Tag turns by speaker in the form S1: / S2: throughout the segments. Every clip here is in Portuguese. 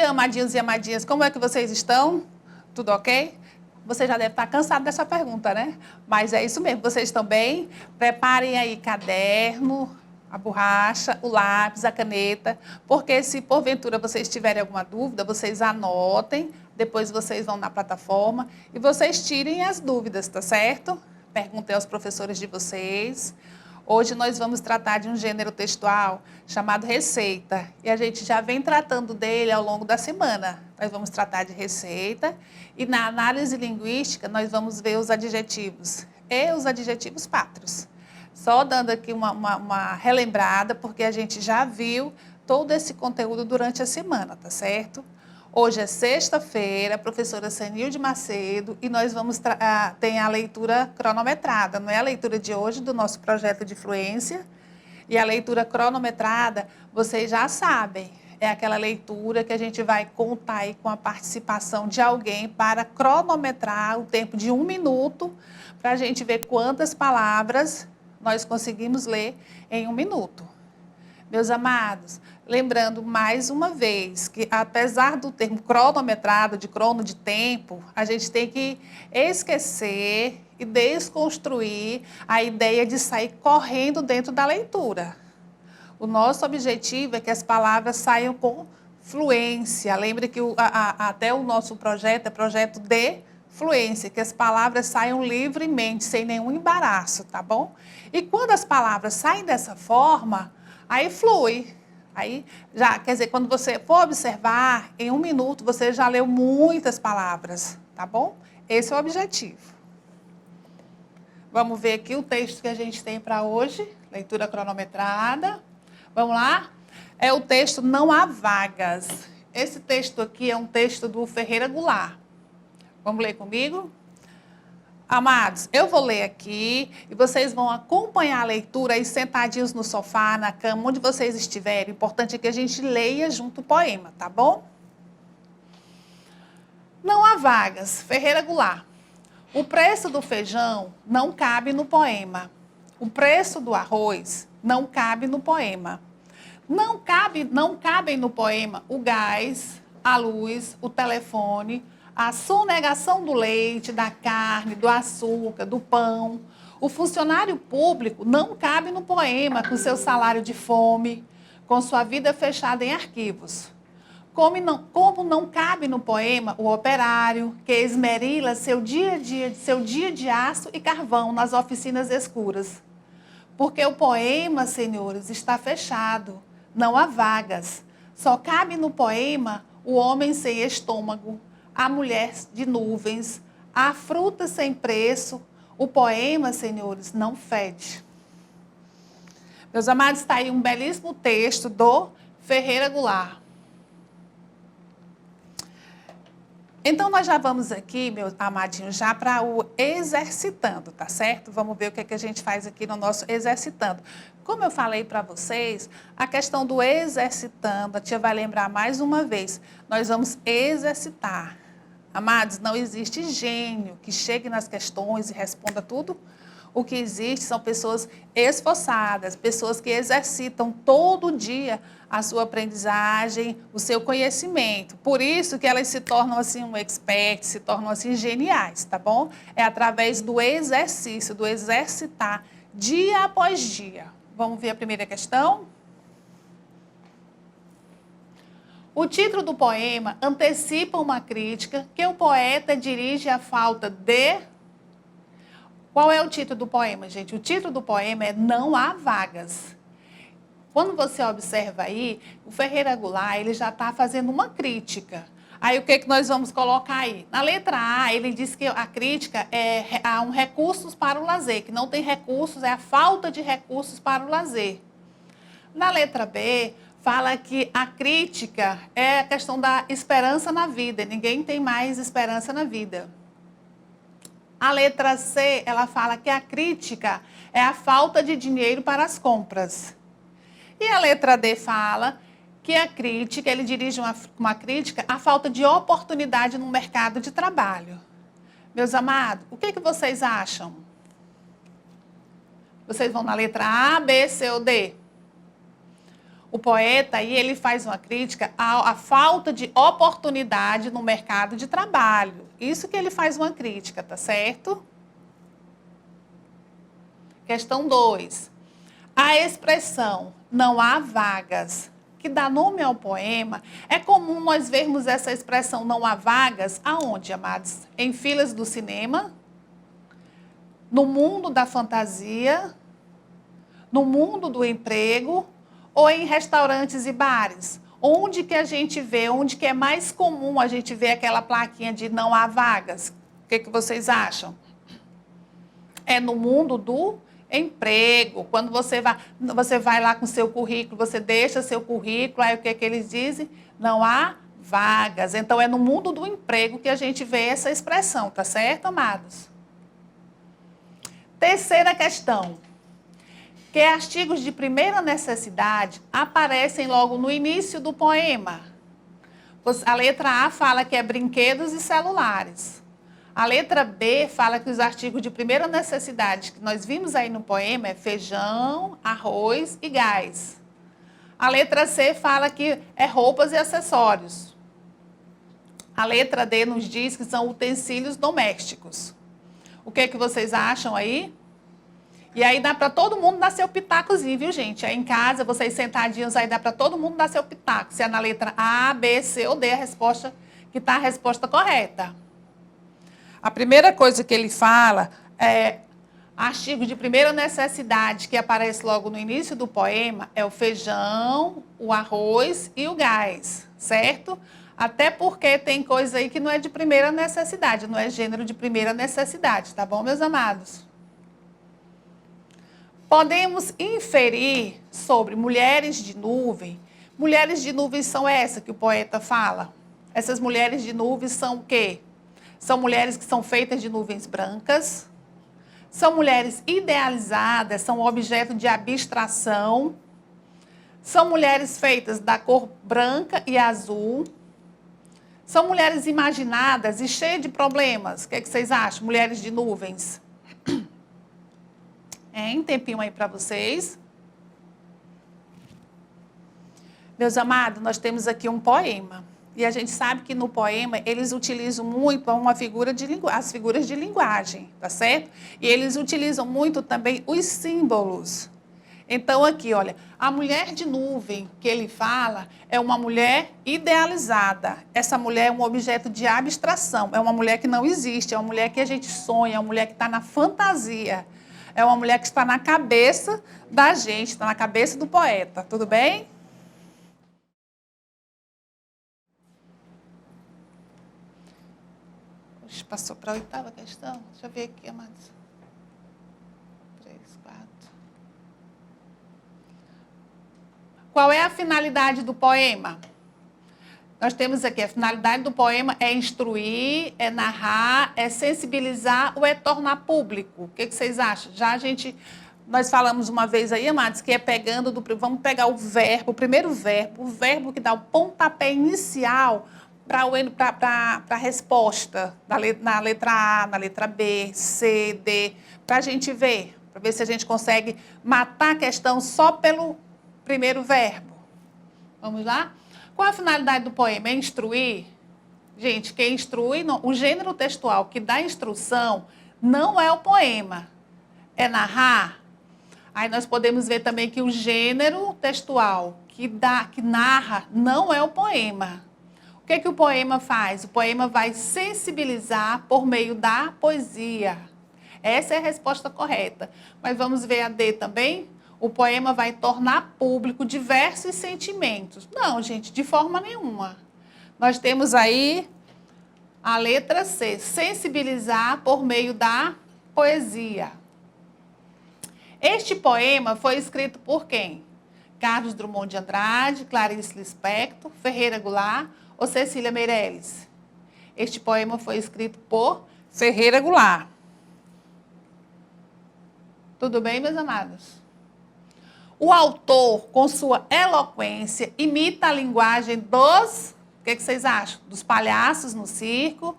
S1: amadinhos e amadinhas, como é que vocês estão? Tudo ok? Você já deve estar cansado dessa pergunta, né? Mas é isso mesmo, vocês estão bem? Preparem aí caderno, a borracha, o lápis, a caneta, porque se porventura vocês tiverem alguma dúvida, vocês anotem, depois vocês vão na plataforma e vocês tirem as dúvidas, tá certo? Perguntem aos professores de vocês. Hoje nós vamos tratar de um gênero textual chamado receita e a gente já vem tratando dele ao longo da semana. Nós vamos tratar de receita e na análise linguística nós vamos ver os adjetivos e os adjetivos pátrios. Só dando aqui uma relembrada, porque a gente já viu todo esse conteúdo durante a semana, tá certo? Hoje é sexta-feira, a professora Senilde Macedo, e nós vamos ter a leitura cronometrada, não é a leitura de hoje do nosso projeto de fluência. E a leitura cronometrada, vocês já sabem, é aquela leitura que a gente vai contar aí com a participação de alguém para cronometrar o tempo de 1 minuto, para a gente ver quantas palavras nós conseguimos ler em 1 minuto. Meus amados, lembrando mais uma vez que apesar do termo cronometrado, de crono de tempo, a gente tem que esquecer e desconstruir a ideia de sair correndo dentro da leitura. O nosso objetivo é que as palavras saiam com fluência. Lembre que até o nosso projeto é projeto de fluência, que as palavras saiam livremente, sem nenhum embaraço, tá bom? E quando as palavras saem dessa forma, aí flui. Aí, já, quer dizer, quando você for observar, em 1 minuto você já leu muitas palavras, tá bom? Esse é o objetivo. Vamos ver aqui o texto que a gente tem para hoje, leitura cronometrada. Vamos lá? É o texto Não Há Vagas. Esse texto aqui é um texto do Ferreira Goulart. Vamos ler comigo? Amados, eu vou ler aqui e vocês vão acompanhar a leitura aí sentadinhos no sofá, na cama, onde vocês estiverem. O importante é que a gente leia junto o poema, tá bom? Não há vagas. Ferreira Goulart. O preço do feijão não cabe no poema. O preço do arroz não cabe no poema. Não cabem no poema o gás, a luz, o telefone, a sonegação do leite, da carne, do açúcar, do pão. O funcionário público não cabe no poema com seu salário de fome, com sua vida fechada em arquivos. Como não cabe no poema o operário que esmerila seu dia de aço e carvão nas oficinas escuras. Porque o poema, senhores, está fechado, não há vagas. Só cabe no poema o homem sem estômago, a mulher de nuvens, a fruta sem preço. O poema, senhores, não fede. Meus amados, está aí um belíssimo texto do Ferreira Goulart. Então, nós já vamos aqui, meus amadinhos, já para o exercitando, tá certo? Vamos ver o que é que a gente faz aqui no nosso exercitando. Como eu falei para vocês, a questão do exercitando, a tia vai lembrar mais uma vez, nós vamos exercitar. Amados, não existe gênio que chegue nas questões e responda tudo. O que existe são pessoas esforçadas, pessoas que exercitam todo dia a sua aprendizagem, o seu conhecimento. Por isso que elas se tornam assim um expert, se tornam assim geniais, tá bom? É através do exercício, do exercitar dia após dia. Vamos ver a primeira questão? O título do poema antecipa uma crítica que o poeta dirige à falta de... Qual é o título do poema, gente? O título do poema é Não Há Vagas. Quando você observa aí, o Ferreira Goulart, ele já está fazendo uma crítica. Aí o que nós vamos colocar aí? Na letra A, ele diz que a crítica é a um recursos para o lazer, que não tem recursos, é a falta de recursos para o lazer. Na letra B, fala que a crítica é a questão da esperança na vida, ninguém tem mais esperança na vida. A letra C, ela fala que a crítica é a falta de dinheiro para as compras. E a letra D fala que a crítica, ele dirige uma crítica à falta de oportunidade no mercado de trabalho. Meus amados, o que vocês acham? Vocês vão na letra A, B, C ou D? O poeta aí, ele faz uma crítica à falta de oportunidade no mercado de trabalho. Isso que ele faz uma crítica, tá certo? Questão 2. A expressão "não há vagas", que dá nome ao poema, é comum nós vermos essa expressão "não há vagas" aonde, amados? Em filas do cinema, no mundo da fantasia, no mundo do emprego ou em restaurantes e bares. Onde que a gente vê, onde que é mais comum a gente ver aquela plaquinha de "não há vagas"? O que vocês acham? É no mundo do emprego. Quando você vai lá com seu currículo, você deixa seu currículo, aí o que eles dizem? Não há vagas. Então, é no mundo do emprego que a gente vê essa expressão, tá certo, amados? Terceira questão. Que artigos de primeira necessidade aparecem logo no início do poema? A letra A fala que é brinquedos e celulares. A letra B fala que os artigos de primeira necessidade que nós vimos aí no poema é feijão, arroz e gás. A letra C fala que é roupas e acessórios. A letra D nos diz que são utensílios domésticos. O que vocês acham aí? E aí dá para todo mundo dar seu pitacozinho, viu, gente? Aí em casa, vocês sentadinhos, aí dá para todo mundo dar seu pitaco. Se é na letra A, B, C ou D a resposta, que está a resposta correta. A primeira coisa que ele fala é artigo de primeira necessidade que aparece logo no início do poema é o feijão, o arroz e o gás, certo? Até porque tem coisa aí que não é de primeira necessidade, não é gênero de primeira necessidade, tá bom, meus amados? Podemos inferir sobre mulheres de nuvem. Mulheres de nuvem são essas que o poeta fala. Essas mulheres de nuvem são o quê? São mulheres que são feitas de nuvens brancas, são mulheres idealizadas, são objeto de abstração, são mulheres feitas da cor branca e azul, são mulheres imaginadas e cheias de problemas. O que vocês acham? Mulheres de nuvens. Tempinho aí para vocês. Meus amados, nós temos aqui um poema. E a gente sabe que no poema eles utilizam muito as figuras de linguagem, tá certo? E eles utilizam muito também os símbolos. Então aqui, olha, a mulher de nuvem que ele fala é uma mulher idealizada. Essa mulher é um objeto de abstração, é uma mulher que não existe, é uma mulher que a gente sonha, é uma mulher que está na fantasia. É uma mulher que está na cabeça da gente, está na cabeça do poeta, tudo bem? Passou para a 8ª questão. Deixa eu ver aqui, amados. 3, 4. Qual é a finalidade do poema? Nós temos aqui, a finalidade do poema é instruir, é narrar, é sensibilizar ou é tornar público. O que vocês acham? Nós falamos uma vez aí, amados, que é pegando, vamos pegar o verbo, o primeiro verbo, o verbo que dá o pontapé inicial para a resposta, na letra A, na letra B, C, D, para a gente ver, para ver se a gente consegue matar a questão só pelo primeiro verbo. Vamos lá? Qual a finalidade do poema? É instruir? Gente, quem instrui, o gênero textual que dá instrução não é o poema, é narrar. Aí nós podemos ver também que o gênero textual que narra não é o poema. O que o poema faz? O poema vai sensibilizar por meio da poesia. Essa é a resposta correta. Mas vamos ver a D também? O poema vai tornar público diversos sentimentos. Não, gente, de forma nenhuma. Nós temos aí a letra C, sensibilizar por meio da poesia. Este poema foi escrito por quem? Carlos Drummond de Andrade, Clarice Lispector, Ferreira Goulart ou Cecília Meirelles? Este poema foi escrito por Ferreira Goulart. Tudo bem, meus amados? O autor, com sua eloquência, imita a linguagem dos... O que vocês acham? Dos palhaços no circo,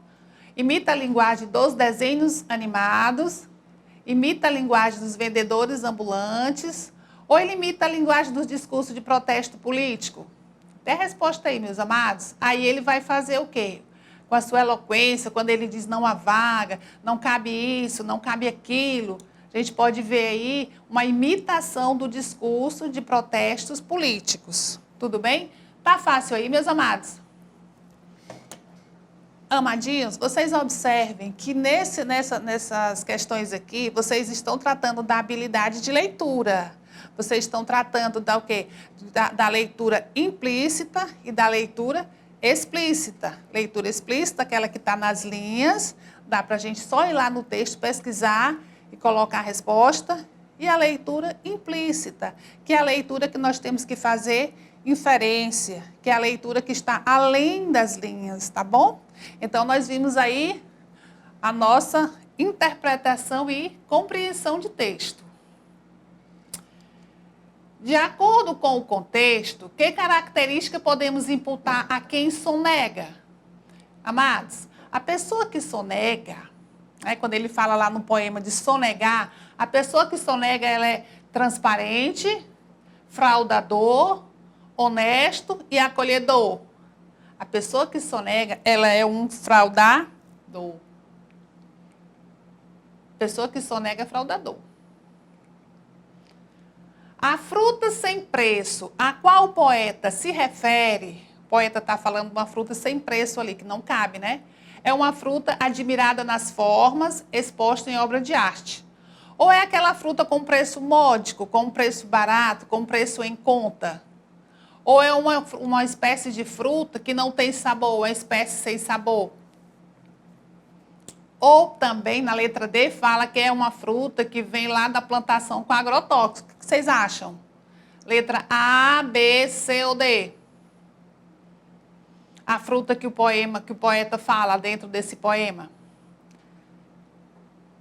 S1: imita a linguagem dos desenhos animados, imita a linguagem dos vendedores ambulantes Ou ele imita a linguagem dos discursos de protesto político? Dê a resposta aí, meus amados. Aí ele vai fazer o quê? Com a sua eloquência, quando ele diz não há vaga, não cabe isso, não cabe aquilo. A gente pode ver aí uma imitação do discurso de protestos políticos. Tudo bem? Tá fácil aí, meus amados? Amadinhos, vocês observem que nessas questões aqui, vocês estão tratando da habilidade de leitura. Vocês estão tratando da o quê? Da leitura implícita e da leitura explícita. Leitura explícita, aquela que está nas linhas, dá para a gente só ir lá no texto, pesquisar e colocar a resposta. E a leitura implícita, que é a leitura que nós temos que fazer inferência, que é a leitura que está além das linhas, tá bom? Então, nós vimos aí a nossa interpretação e compreensão de texto. De acordo com o contexto, que característica podemos imputar a quem sonega? Amados, a pessoa que sonega, quando ele fala lá no poema de sonegar, a pessoa que sonega, ela é transparente, fraudador, honesto e acolhedor. A pessoa que sonega, ela é um fraudador. Pessoa que sonega é fraudador. A fruta sem preço, a qual o poeta se refere, o poeta está falando de uma fruta sem preço ali, que não cabe, né? É uma fruta admirada nas formas, exposta em obra de arte. Ou é aquela fruta com preço módico, com preço barato, com preço em conta? Ou é uma espécie de fruta que não tem sabor, uma espécie sem sabor? Ou também, na letra D, fala que é uma fruta que vem lá da plantação com agrotóxico. O que vocês acham? Letra A, B, C ou D? A fruta que o poeta fala dentro desse poema.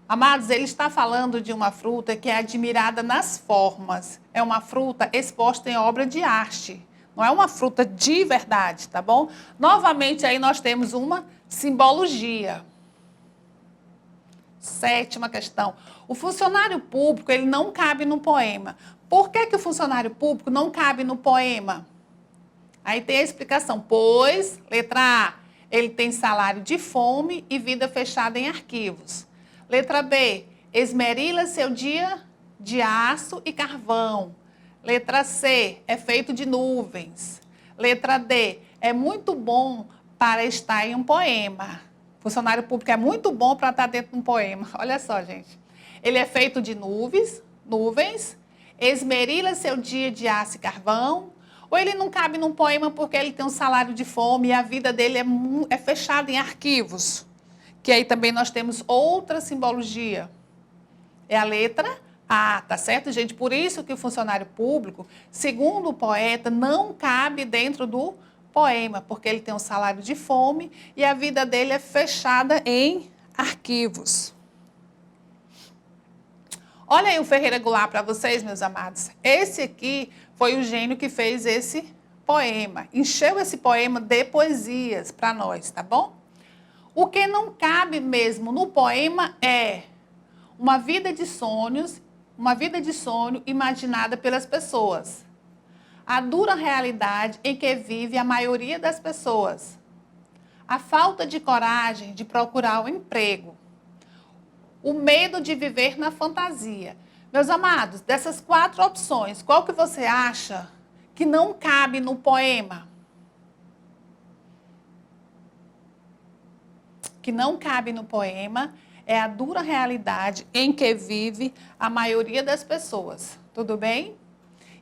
S1: Amados, ele está falando de uma fruta que é admirada nas formas. É uma fruta exposta em obra de arte. Não é uma fruta de verdade, tá bom? Novamente, aí nós temos uma simbologia. Sétima questão. O funcionário público, ele não cabe no poema. Por que o funcionário público não cabe no poema? Aí tem a explicação. Pois, letra A, ele tem salário de fome e vida fechada em arquivos. Letra B, esmerila seu dia de aço e carvão. Letra C, é feito de nuvens. Letra D, é muito bom para estar em um poema. Funcionário público é muito bom para estar dentro de um poema. Olha só, gente. Ele é feito de nuvens, esmerila seu dia de aço e carvão. Ou ele não cabe num poema porque ele tem um salário de fome e a vida dele é fechada em arquivos. Que aí também nós temos outra simbologia. É a letra A, tá certo, gente? Por isso que o funcionário público, segundo o poeta, não cabe dentro do poema, porque ele tem um salário de fome e a vida dele é fechada em arquivos. Olha aí o Ferreira Goulart para vocês, meus amados. Esse aqui foi o gênio que fez esse poema. Encheu esse poema de poesias para nós, tá bom? O que não cabe mesmo no poema é uma vida de sonhos, uma vida de sonho imaginada pelas pessoas. A dura realidade em que vive a maioria das pessoas. A falta de coragem de procurar um emprego. O medo de viver na fantasia. Meus amados, dessas 4 opções, qual que você acha que não cabe no poema? Que não cabe no poema é a dura realidade em que vive a maioria das pessoas. Tudo bem?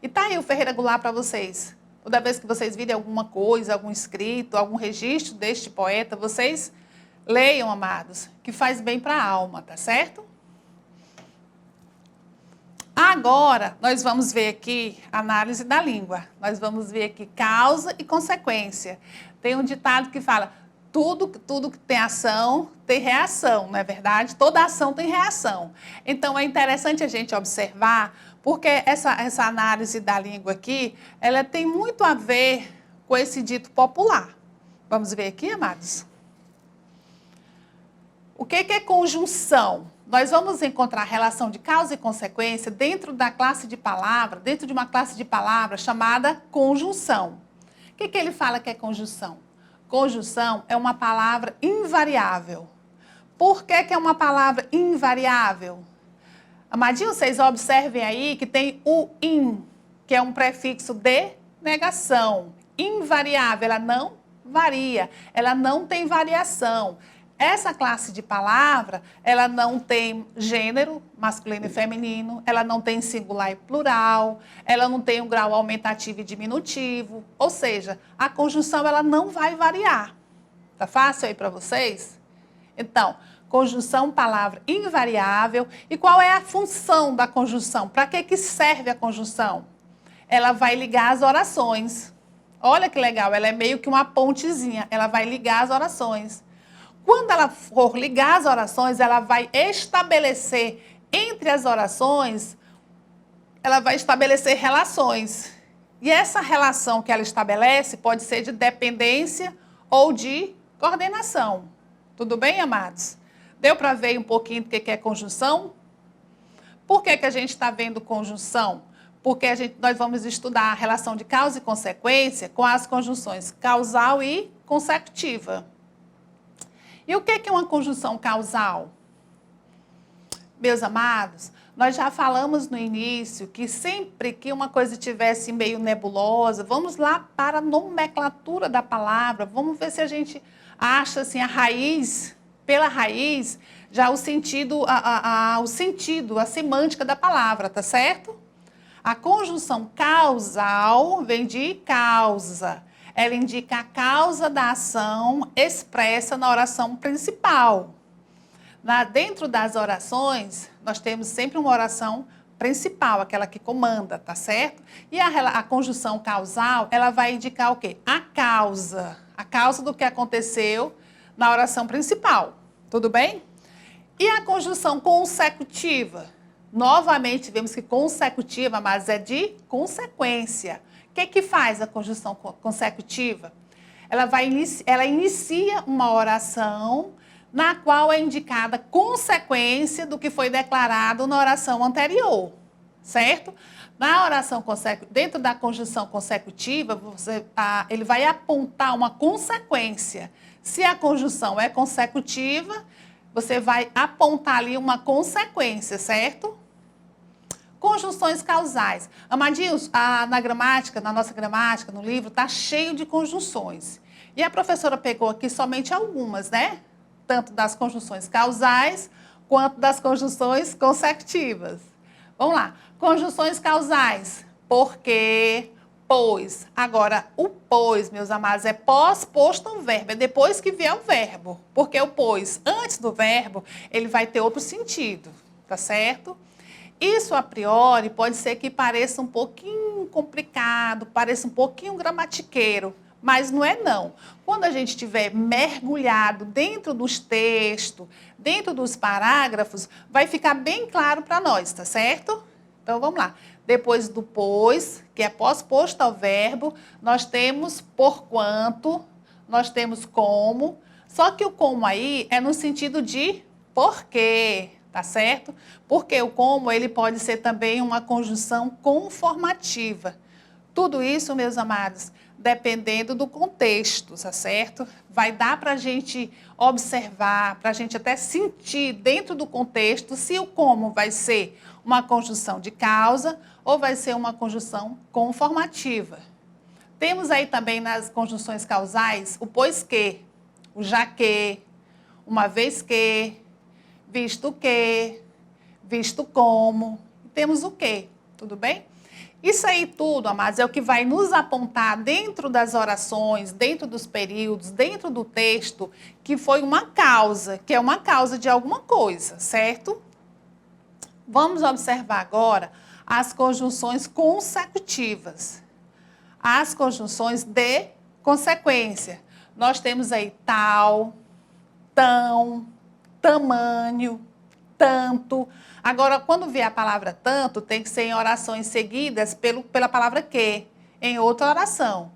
S1: E tá aí o Ferreira Goulart para vocês. Toda vez que vocês virem alguma coisa, algum escrito, algum registro deste poeta, vocês leiam, amados, que faz bem para a alma, tá certo? Agora, nós vamos ver aqui análise da língua. Nós vamos ver aqui causa e consequência. Tem um ditado que fala, tudo que tem ação, tem reação, não é verdade? Toda ação tem reação. Então, é interessante a gente observar, porque essa análise da língua aqui, ela tem muito a ver com esse dito popular. Vamos ver aqui, amados? O que é conjunção? nós vamos encontrar relação de causa e consequência dentro da classe de palavra, dentro de uma classe de palavras chamada conjunção. O que ele fala que é conjunção? Conjunção é uma palavra invariável. Por que é uma palavra invariável? Amadinho, vocês observem aí que tem o in, que é um prefixo de negação. Invariável, ela não varia, ela não tem variação. Essa classe de palavra, ela não tem gênero, masculino e feminino, ela não tem singular e plural, ela não tem um grau aumentativo e diminutivo, ou seja, a conjunção ela não vai variar. Tá fácil aí para vocês? Então, conjunção, palavra invariável. E qual é a função da conjunção? Para que serve a conjunção? Ela vai ligar as orações. Olha que legal, ela é meio que uma pontezinha, ela vai ligar as orações. Quando ela for ligar as orações, ela vai estabelecer entre as orações, ela vai estabelecer relações. E essa relação que ela estabelece pode ser de dependência ou de coordenação. Tudo bem, amados? Deu para ver um pouquinho do que é conjunção? Por que a gente está vendo conjunção? Porque nós vamos estudar a relação de causa e consequência com as conjunções causal e consecutiva. E o que é uma conjunção causal? Meus amados, nós já falamos no início que sempre que uma coisa estivesse meio nebulosa, vamos lá para a nomenclatura da palavra, vamos ver se a gente acha assim, a raiz, pela raiz, já o sentido, a semântica da palavra, tá certo? A conjunção causal vem de causa. Ela indica a causa da ação expressa na oração principal. Dentro das orações, nós temos sempre uma oração principal, aquela que comanda, tá certo? E a conjunção causal, ela vai indicar o quê? A causa do que aconteceu na oração principal, tudo bem? E a conjunção consecutiva? Novamente, vemos que consecutiva, mas é de consequência. O que faz a conjunção consecutiva? Ela inicia uma oração na qual é indicada consequência do que foi declarado na oração anterior, certo? Na oração dentro da conjunção consecutiva, ele vai apontar uma consequência. Se a conjunção é consecutiva, você vai apontar ali uma consequência, certo? Conjunções causais. Amadinhos, na nossa gramática, no livro, está cheio de conjunções. E a professora pegou aqui somente algumas, né? Tanto das conjunções causais, quanto das conjunções consecutivas. Vamos lá. Conjunções causais. Porque, pois. Agora, o pois, meus amados, é pós-posto ao verbo. É depois que vier o verbo. Porque o pois, antes do verbo, ele vai ter outro sentido. Tá certo? Isso, a priori, pode ser que pareça um pouquinho complicado, pareça um pouquinho gramatiqueiro, mas não é não. Quando a gente estiver mergulhado dentro dos textos, dentro dos parágrafos, vai ficar bem claro para nós, tá certo? Então, vamos lá. Depois do pois, que é pós-posto ao verbo, nós temos porquanto, nós temos como, só que o como aí é no sentido de porquê. Tá certo? Porque o como, ele pode ser também uma conjunção conformativa. Tudo isso, meus amados, dependendo do contexto, tá certo? Vai dar para a gente observar, para a gente até sentir dentro do contexto se o como vai ser uma conjunção de causa ou vai ser uma conjunção conformativa. Temos aí também nas conjunções causais o pois que, o já que, uma vez que, visto que, visto como, temos o que, tudo bem? Isso aí tudo, amados, é o que vai nos apontar dentro das orações, dentro dos períodos, dentro do texto, que foi uma causa, que é uma causa de alguma coisa, certo? Vamos observar agora as conjunções consecutivas, as conjunções de consequência. Nós temos aí tal, tão, tamanho, tanto. Agora, quando vier a palavra tanto, tem que ser em orações seguidas pela palavra que, em outra oração.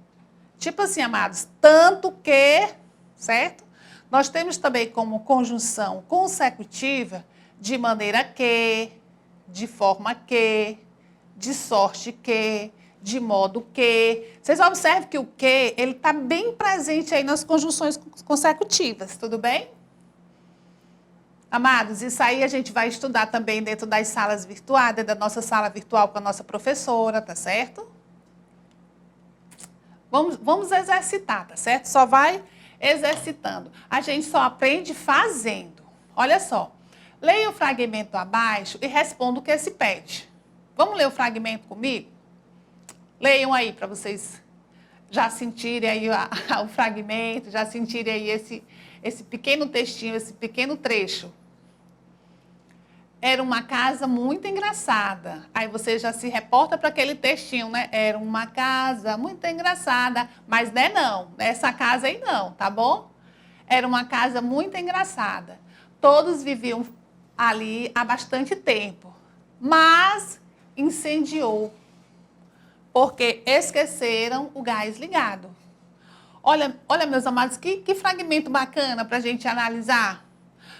S1: Tipo assim, amados, tanto que, certo? Nós temos também como conjunção consecutiva, de maneira que, de forma que, de sorte que, de modo que. Vocês observam que o que, ele está bem presente aí nas conjunções consecutivas, tudo bem? Amados, isso aí a gente vai estudar também dentro das salas virtuais, dentro da nossa sala virtual com a nossa professora, tá certo? Vamos exercitar, tá certo? Só vai exercitando. A gente só aprende fazendo. Olha só, leia o fragmento abaixo e responda o que se pede. Vamos ler o fragmento comigo? Leiam aí para vocês já sentirem aí o fragmento, já sentirem aí esse pequeno textinho, esse pequeno trecho. Era uma casa muito engraçada. Aí você já se reporta para aquele textinho, né? Era uma casa muito engraçada. Mas não é não, essa casa aí não, tá bom? Era uma casa muito engraçada. Todos viviam ali há bastante tempo. Mas incendiou. Porque esqueceram o gás ligado. Olha, meus amados, que fragmento bacana para a gente analisar.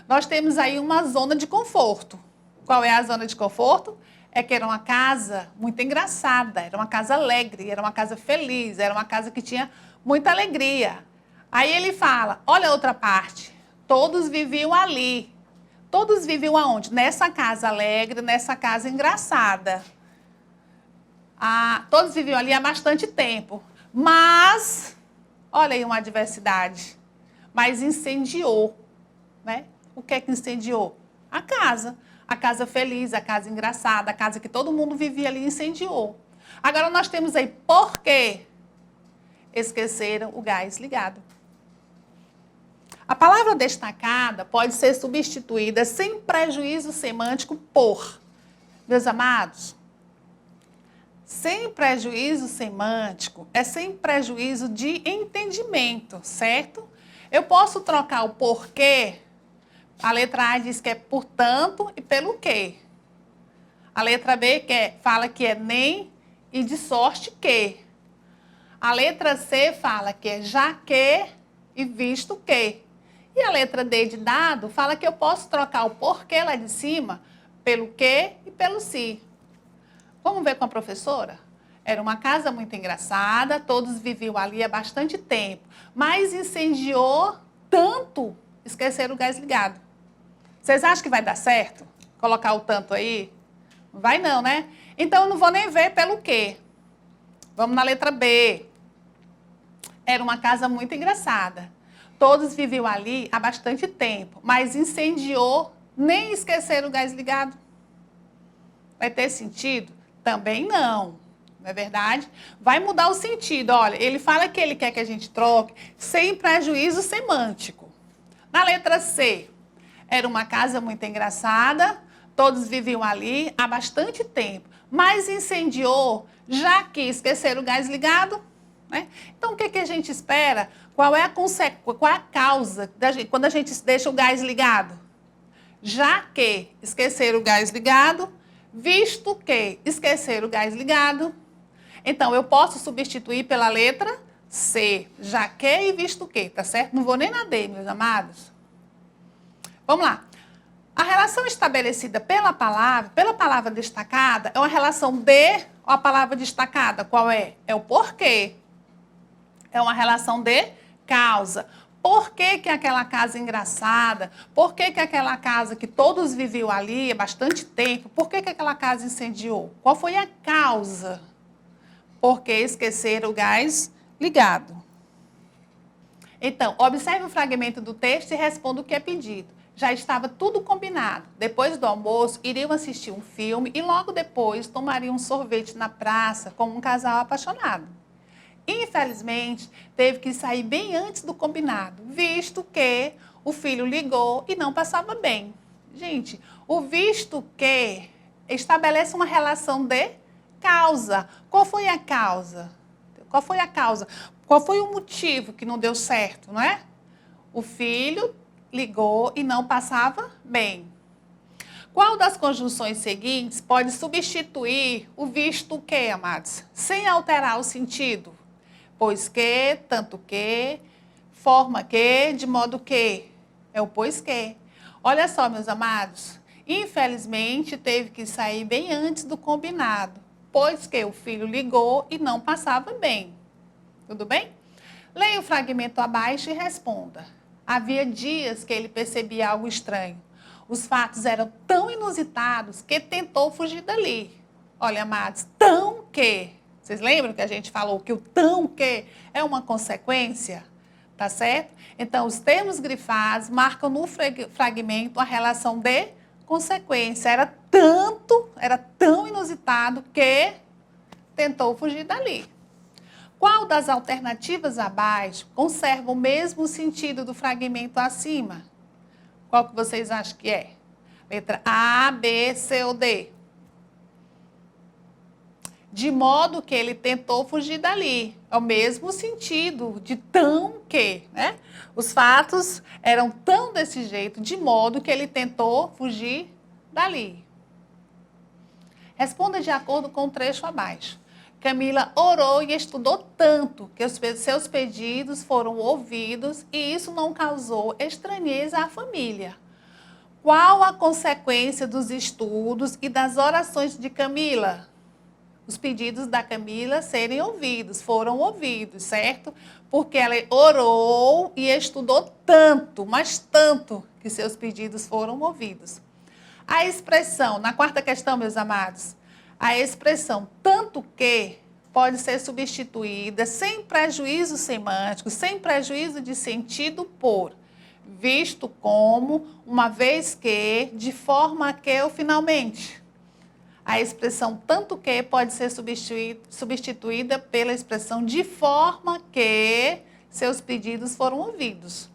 S1: Nós temos aí uma zona de conforto. Qual é a zona de conforto? É que era uma casa muito engraçada, era uma casa alegre, era uma casa feliz, era uma casa que tinha muita alegria. Aí ele fala, olha a outra parte, todos viviam ali. Todos viviam aonde? Nessa casa alegre, nessa casa engraçada. Todos viviam ali há bastante tempo, mas, olha aí uma adversidade, mas incendiou, né? O que é que incendiou? A casa feliz, a casa engraçada, a casa que todo mundo vivia ali incendiou. Agora nós temos aí por quê? Esqueceram o gás ligado. A palavra destacada pode ser substituída sem prejuízo semântico por, meus amados, sem prejuízo semântico é sem prejuízo de entendimento, certo? Eu posso trocar o porquê. A letra A diz que é portanto e pelo quê. A letra B fala que é nem e de sorte que. A letra C fala que é já que e visto que. E a letra D de dado fala que eu posso trocar o porquê lá de cima pelo que e pelo se. Vamos ver com a professora? Era uma casa muito engraçada, todos viviam ali há bastante tempo, mas incendiou tanto, esqueceram o gás ligado. Vocês acham que vai dar certo? Colocar o tanto aí? Não vai não, né? Então, eu não vou nem ver pelo quê. Vamos na letra B. Era uma casa muito engraçada. Todos viviam ali há bastante tempo, mas incendiou, nem esqueceram o gás ligado. Vai ter sentido? Também não. Não é verdade? Vai mudar o sentido. Olha, ele fala que ele quer que a gente troque sem prejuízo semântico. Na letra C, era uma casa muito engraçada, todos viviam ali há bastante tempo, mas incendiou, já que esqueceram o gás ligado, né? Então, o que a gente espera? Qual é a consequência, qual é a causa quando a gente deixa o gás ligado? Já que esqueceram o gás ligado, visto que esqueceram o gás ligado, então eu posso substituir pela letra C, já que e visto que, tá certo? Não vou nem na D, meus amados. Vamos lá. A relação estabelecida pela palavra destacada, é uma relação de ou a palavra destacada? Qual é? É o porquê. É uma relação de causa. Por que aquela casa engraçada? Por que aquela casa que todos viviam ali há bastante tempo? Por que aquela casa incendiou? Qual foi a causa? Porque esqueceram o gás ligado. Então, observe o fragmento do texto e responda o que é pedido. Já estava tudo combinado. Depois do almoço, iriam assistir um filme e logo depois tomariam um sorvete na praça como um casal apaixonado. Infelizmente, teve que sair bem antes do combinado, visto que o filho ligou e não passava bem. Gente, o visto que estabelece uma relação de causa. Qual foi a causa? Qual foi a causa? Qual foi o motivo que não deu certo, não é? O filho ligou e não passava bem. Qual das conjunções seguintes pode substituir o visto que, amados, sem alterar o sentido? Pois que, tanto que, forma que, de modo que. É o pois que. Olha só, meus amados, Infelizmente, teve que sair bem antes do combinado, pois que o filho ligou e não passava bem. Tudo bem? Leia o fragmento abaixo e responda. Havia dias que ele percebia algo estranho. Os fatos eram tão inusitados que tentou fugir dali. Olha, amados, tão que... Vocês lembram que a gente falou que o tão que é uma consequência? Tá certo? Então, os termos grifados marcam no fragmento a relação de consequência. Era tão inusitado que tentou fugir dali. Qual das alternativas abaixo conserva o mesmo sentido do fragmento acima? Qual que vocês acham que é? Letra A, B, C ou D? De modo que ele tentou fugir dali. É o mesmo sentido de tão que, né? Os fatos eram tão desse jeito, de modo que ele tentou fugir dali. Responda de acordo com o trecho abaixo. Camila orou e estudou tanto que os seus pedidos foram ouvidos e isso não causou estranheza à família. Qual a consequência dos estudos e das orações de Camila? Os pedidos da Camila serem ouvidos, foram ouvidos, certo? Porque ela orou e estudou tanto, mas tanto, que seus pedidos foram ouvidos. A expressão, na quarta questão, meus amados, a expressão tanto que pode ser substituída sem prejuízo semântico, sem prejuízo de sentido por, visto como, uma vez que, de forma que ou finalmente. A expressão tanto que pode ser substituída pela expressão de forma que seus pedidos foram ouvidos.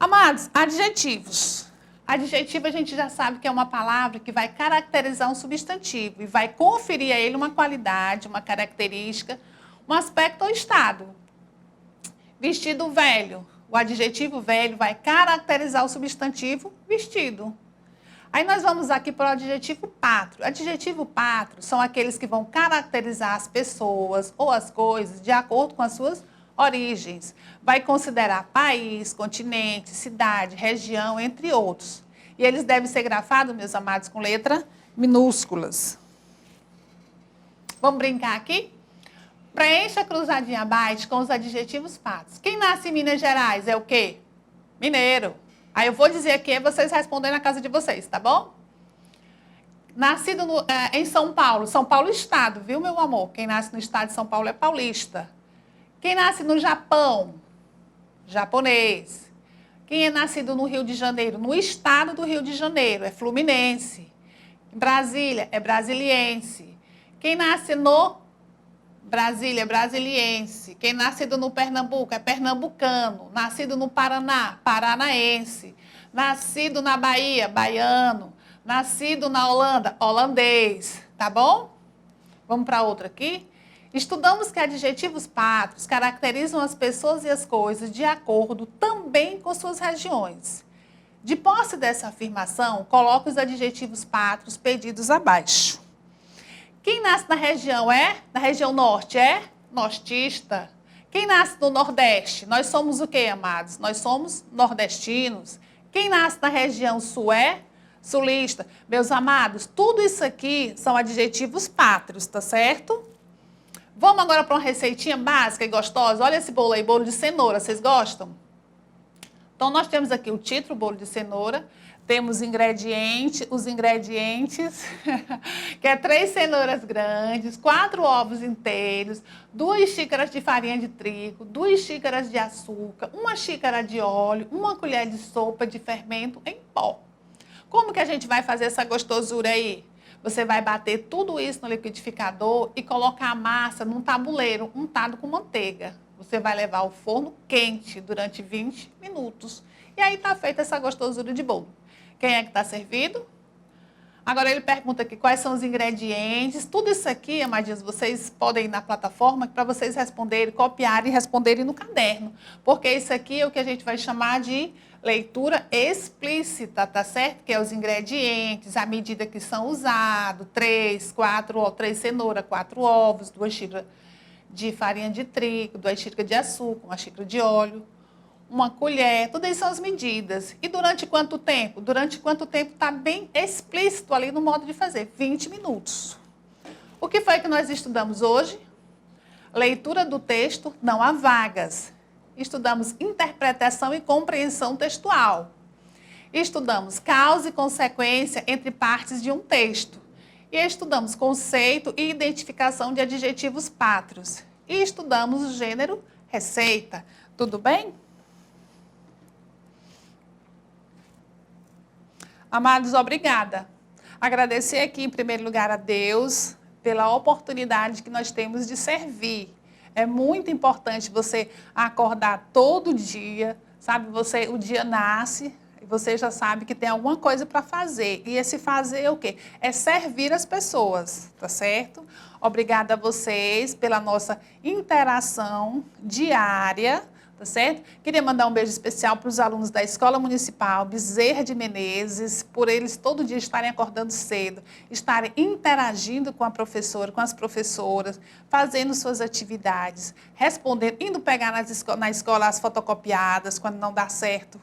S1: Amados, adjetivos. Adjetivo a gente já sabe que é uma palavra que vai caracterizar um substantivo e vai conferir a ele uma qualidade, uma característica, um aspecto ou estado. Vestido velho. O adjetivo velho vai caracterizar o substantivo vestido. Aí nós vamos aqui para o adjetivo pátrio. Adjetivo pátrio são aqueles que vão caracterizar as pessoas ou as coisas de acordo com as suas origens. Vai considerar país, continente, cidade, região, entre outros. E eles devem ser grafados, meus amados, com letra minúsculas. Vamos brincar aqui? Preencha a cruzadinha abaixo com os adjetivos pátrios. Quem nasce em Minas Gerais é o quê? Mineiro. Aí eu vou dizer aqui, vocês respondem na casa de vocês, tá bom? Nascido em São Paulo. São Paulo estado, viu, meu amor? Quem nasce no estado de São Paulo é paulista. Quem nasce no Japão? Japonês. Quem é nascido no Rio de Janeiro? No estado do Rio de Janeiro, é fluminense. Em Brasília, é brasiliense. Quem nasce no Brasília, é brasiliense. Quem nascido no Pernambuco é pernambucano. Nascido no Paraná, paranaense. Nascido na Bahia, baiano. Nascido na Holanda, holandês. Tá bom? Vamos para outra aqui. Estudamos que adjetivos pátrios caracterizam as pessoas e as coisas de acordo também com suas regiões. De posse dessa afirmação, coloque os adjetivos pátrios pedidos abaixo. Quem nasce na região norte é nortista. Quem nasce no Nordeste? Nós somos o quê, amados? Nós somos nordestinos. Quem nasce na região sul é sulista. Meus amados, tudo isso aqui são adjetivos pátrios, tá certo? Vamos agora para uma receitinha básica e gostosa. Olha esse bolo aí, bolo de cenoura. Vocês gostam? Então, nós temos aqui o título, bolo de cenoura. Temos os ingredientes, que é 3 cenouras grandes, 4 ovos inteiros, 2 xícaras de farinha de trigo, 2 xícaras de açúcar, 1 xícara de óleo, 1 colher de sopa de fermento em pó. Como que a gente vai fazer essa gostosura aí? Você vai bater tudo isso no liquidificador e colocar a massa num tabuleiro untado com manteiga. Você vai levar ao forno quente durante 20 minutos. E aí está feita essa gostosura de bolo. Quem é que está servido? Agora ele pergunta aqui quais são os ingredientes. Tudo isso aqui, amadinhos, vocês podem ir na plataforma para vocês responderem, copiarem e responderem no caderno. Porque isso aqui é o que a gente vai chamar de leitura explícita, tá certo? Que é os ingredientes, a medida que são usados, 3 cenouras, 4 ovos, 2 xícaras de farinha de trigo, 2 xícaras de açúcar, 1 xícara de óleo, uma colher, tudo isso são as medidas. E durante quanto tempo? Durante quanto tempo está bem explícito ali no modo de fazer, 20 minutos. O que foi que nós estudamos hoje? Leitura do texto, não há vagas. Estudamos interpretação e compreensão textual. Estudamos causa e consequência entre partes de um texto. E estudamos conceito e identificação de adjetivos pátrios. E estudamos o gênero receita. Tudo bem? Amados, obrigada. Agradecer aqui, em primeiro lugar, a Deus pela oportunidade que nós temos de servir. É muito importante você acordar todo dia, sabe? O dia nasce e você já sabe que tem alguma coisa para fazer. E esse fazer é o quê? É servir as pessoas, tá certo? Obrigada a vocês pela nossa interação diária. Tá certo? Queria mandar um beijo especial para os alunos da Escola Municipal Bezerra de Menezes, por eles todo dia estarem acordando cedo, estarem interagindo com a professora, com as professoras, fazendo suas atividades, respondendo, indo pegar na escola as fotocopiadas quando não dá certo,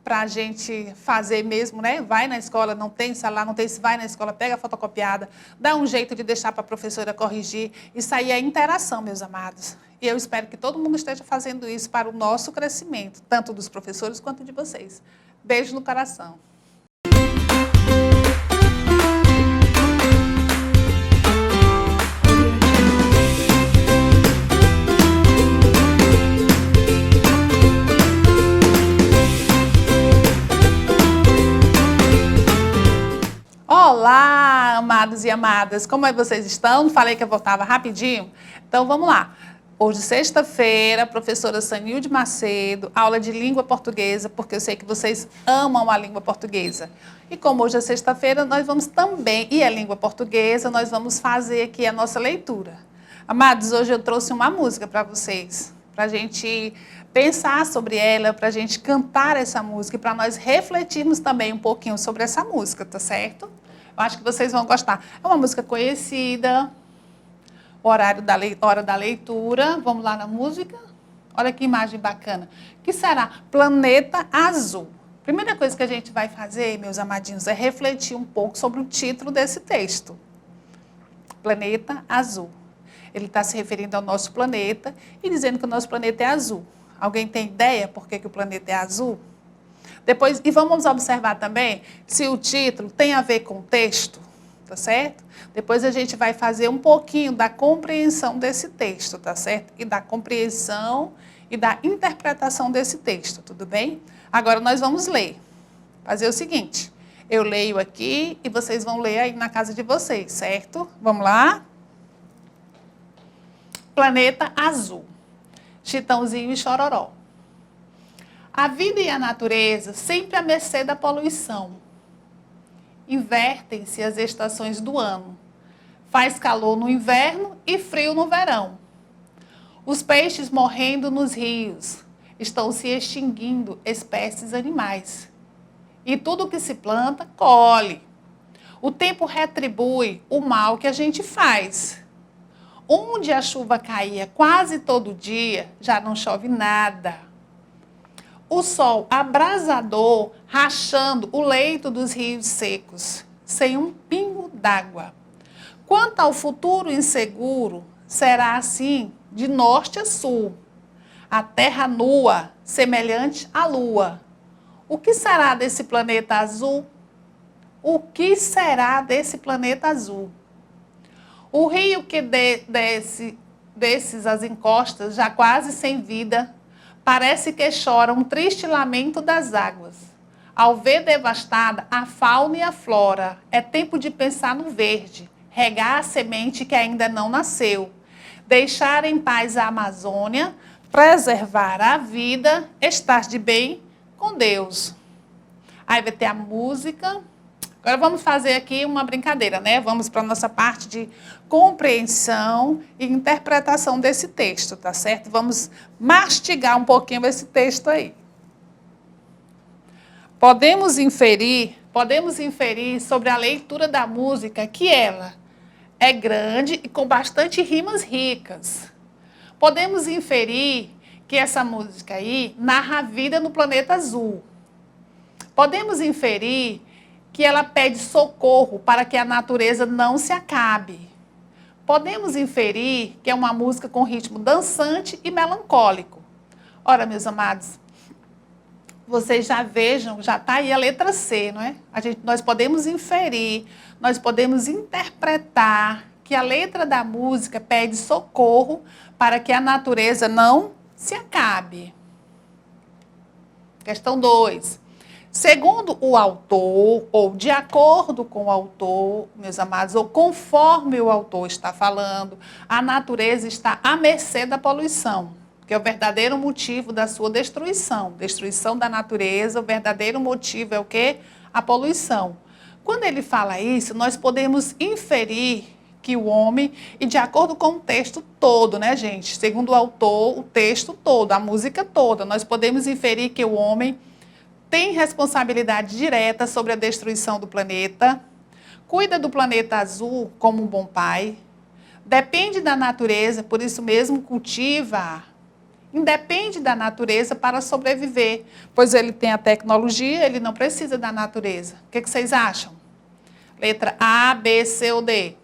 S1: para a gente fazer mesmo, né? Vai na escola, não tem celular, não tem, vai na escola, pega a fotocopiada, dá um jeito de deixar para a professora corrigir. Isso aí é interação, meus amados. E eu espero que todo mundo esteja fazendo isso para o nosso crescimento, tanto dos professores quanto de vocês. Beijo no coração. Olá, amados e amadas, como é que vocês estão? Falei que eu voltava rapidinho? Então, vamos lá. Hoje, sexta-feira, professora Sanilde Macedo, aula de língua portuguesa, porque eu sei que vocês amam a língua portuguesa. E como hoje é sexta-feira, nós vamos também, e é língua portuguesa, nós vamos fazer aqui a nossa leitura. Amados, hoje eu trouxe uma música para vocês, para a gente pensar sobre ela, para a gente cantar essa música e para nós refletirmos também um pouquinho sobre essa música, tá certo? Eu acho que vocês vão gostar. É uma música conhecida, hora da leitura. Vamos lá na música? Olha que imagem bacana. Que será? Planeta Azul. Primeira coisa que a gente vai fazer, meus amadinhos, é refletir um pouco sobre o título desse texto. Planeta Azul. Ele está se referindo ao nosso planeta e dizendo que o nosso planeta é azul. Alguém tem ideia por que o planeta é azul? Depois, e vamos observar também se o título tem a ver com o texto, tá certo? Depois a gente vai fazer um pouquinho da compreensão desse texto, tá certo? E da compreensão e da interpretação desse texto, tudo bem? Agora nós vamos ler. Fazer o seguinte, eu leio aqui e vocês vão ler aí na casa de vocês, certo? Vamos lá? Planeta Azul. Chitãozinho e Chororó. A vida e a natureza sempre à mercê da poluição. Invertem-se as estações do ano. Faz calor no inverno e frio no verão. Os peixes morrendo nos rios. Estão se extinguindo espécies animais. E tudo que se planta, colhe. O tempo retribui o mal que a gente faz. Onde a chuva caía quase todo dia, já não chove nada. O sol abrasador rachando o leito dos rios secos, sem um pingo d'água. Quanto ao futuro inseguro, será assim de norte a sul. A terra nua, semelhante à lua. O que será desse planeta azul? O que será desse planeta azul? O rio que desses as encostas, já quase sem vida, parece que chora um triste lamento das águas. Ao ver devastada a fauna e a flora, é tempo de pensar no verde, regar a semente que ainda não nasceu, deixar em paz a Amazônia, preservar a vida, estar de bem com Deus. Aí vai ter a música. Agora vamos fazer aqui uma brincadeira, né? Vamos para a nossa parte de compreensão e interpretação desse texto, tá certo? Vamos mastigar um pouquinho esse texto aí. Podemos inferir sobre a leitura da música que ela é grande e com bastante rimas ricas. Podemos inferir que essa música aí narra a vida no planeta azul. Podemos inferir que ela pede socorro para que a natureza não se acabe. Podemos inferir que é uma música com ritmo dançante e melancólico. Ora, meus amados, vocês já vejam, já está aí a letra C, não é? Nós podemos inferir, nós podemos interpretar que a letra da música pede socorro para que a natureza não se acabe. Questão 2. Segundo o autor, ou de acordo com o autor, meus amados, ou conforme o autor está falando, a natureza está à mercê da poluição, que é o verdadeiro motivo da sua destruição. Destruição da natureza, o verdadeiro motivo é o quê? A poluição. Quando ele fala isso, nós podemos inferir que o homem, e de acordo com o texto todo, né, gente? Segundo o autor, o texto todo, a música toda, nós podemos inferir que o homem tem responsabilidade direta sobre a destruição do planeta, cuida do planeta azul como um bom pai, depende da natureza, por isso mesmo cultiva, independe da natureza para sobreviver, pois ele tem a tecnologia, ele não precisa da natureza. O que vocês acham? Letra A, B, C ou D?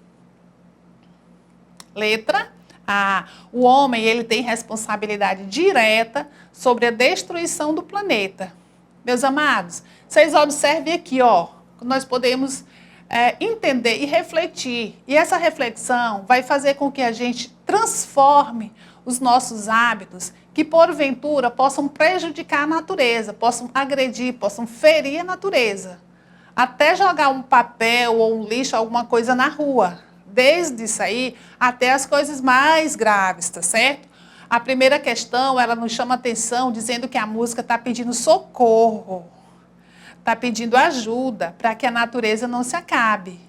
S1: Letra A. O homem, ele tem responsabilidade direta sobre a destruição do planeta. Meus amados, vocês observem aqui, ó, nós podemos entender e refletir. E essa reflexão vai fazer com que a gente transforme os nossos hábitos que, porventura, possam prejudicar a natureza, possam agredir, possam ferir a natureza. Até jogar um papel ou um lixo, alguma coisa na rua. Desde isso aí até as coisas mais graves, tá certo? A primeira questão, ela nos chama atenção dizendo que a música está pedindo socorro, está pedindo ajuda para que a natureza não se acabe.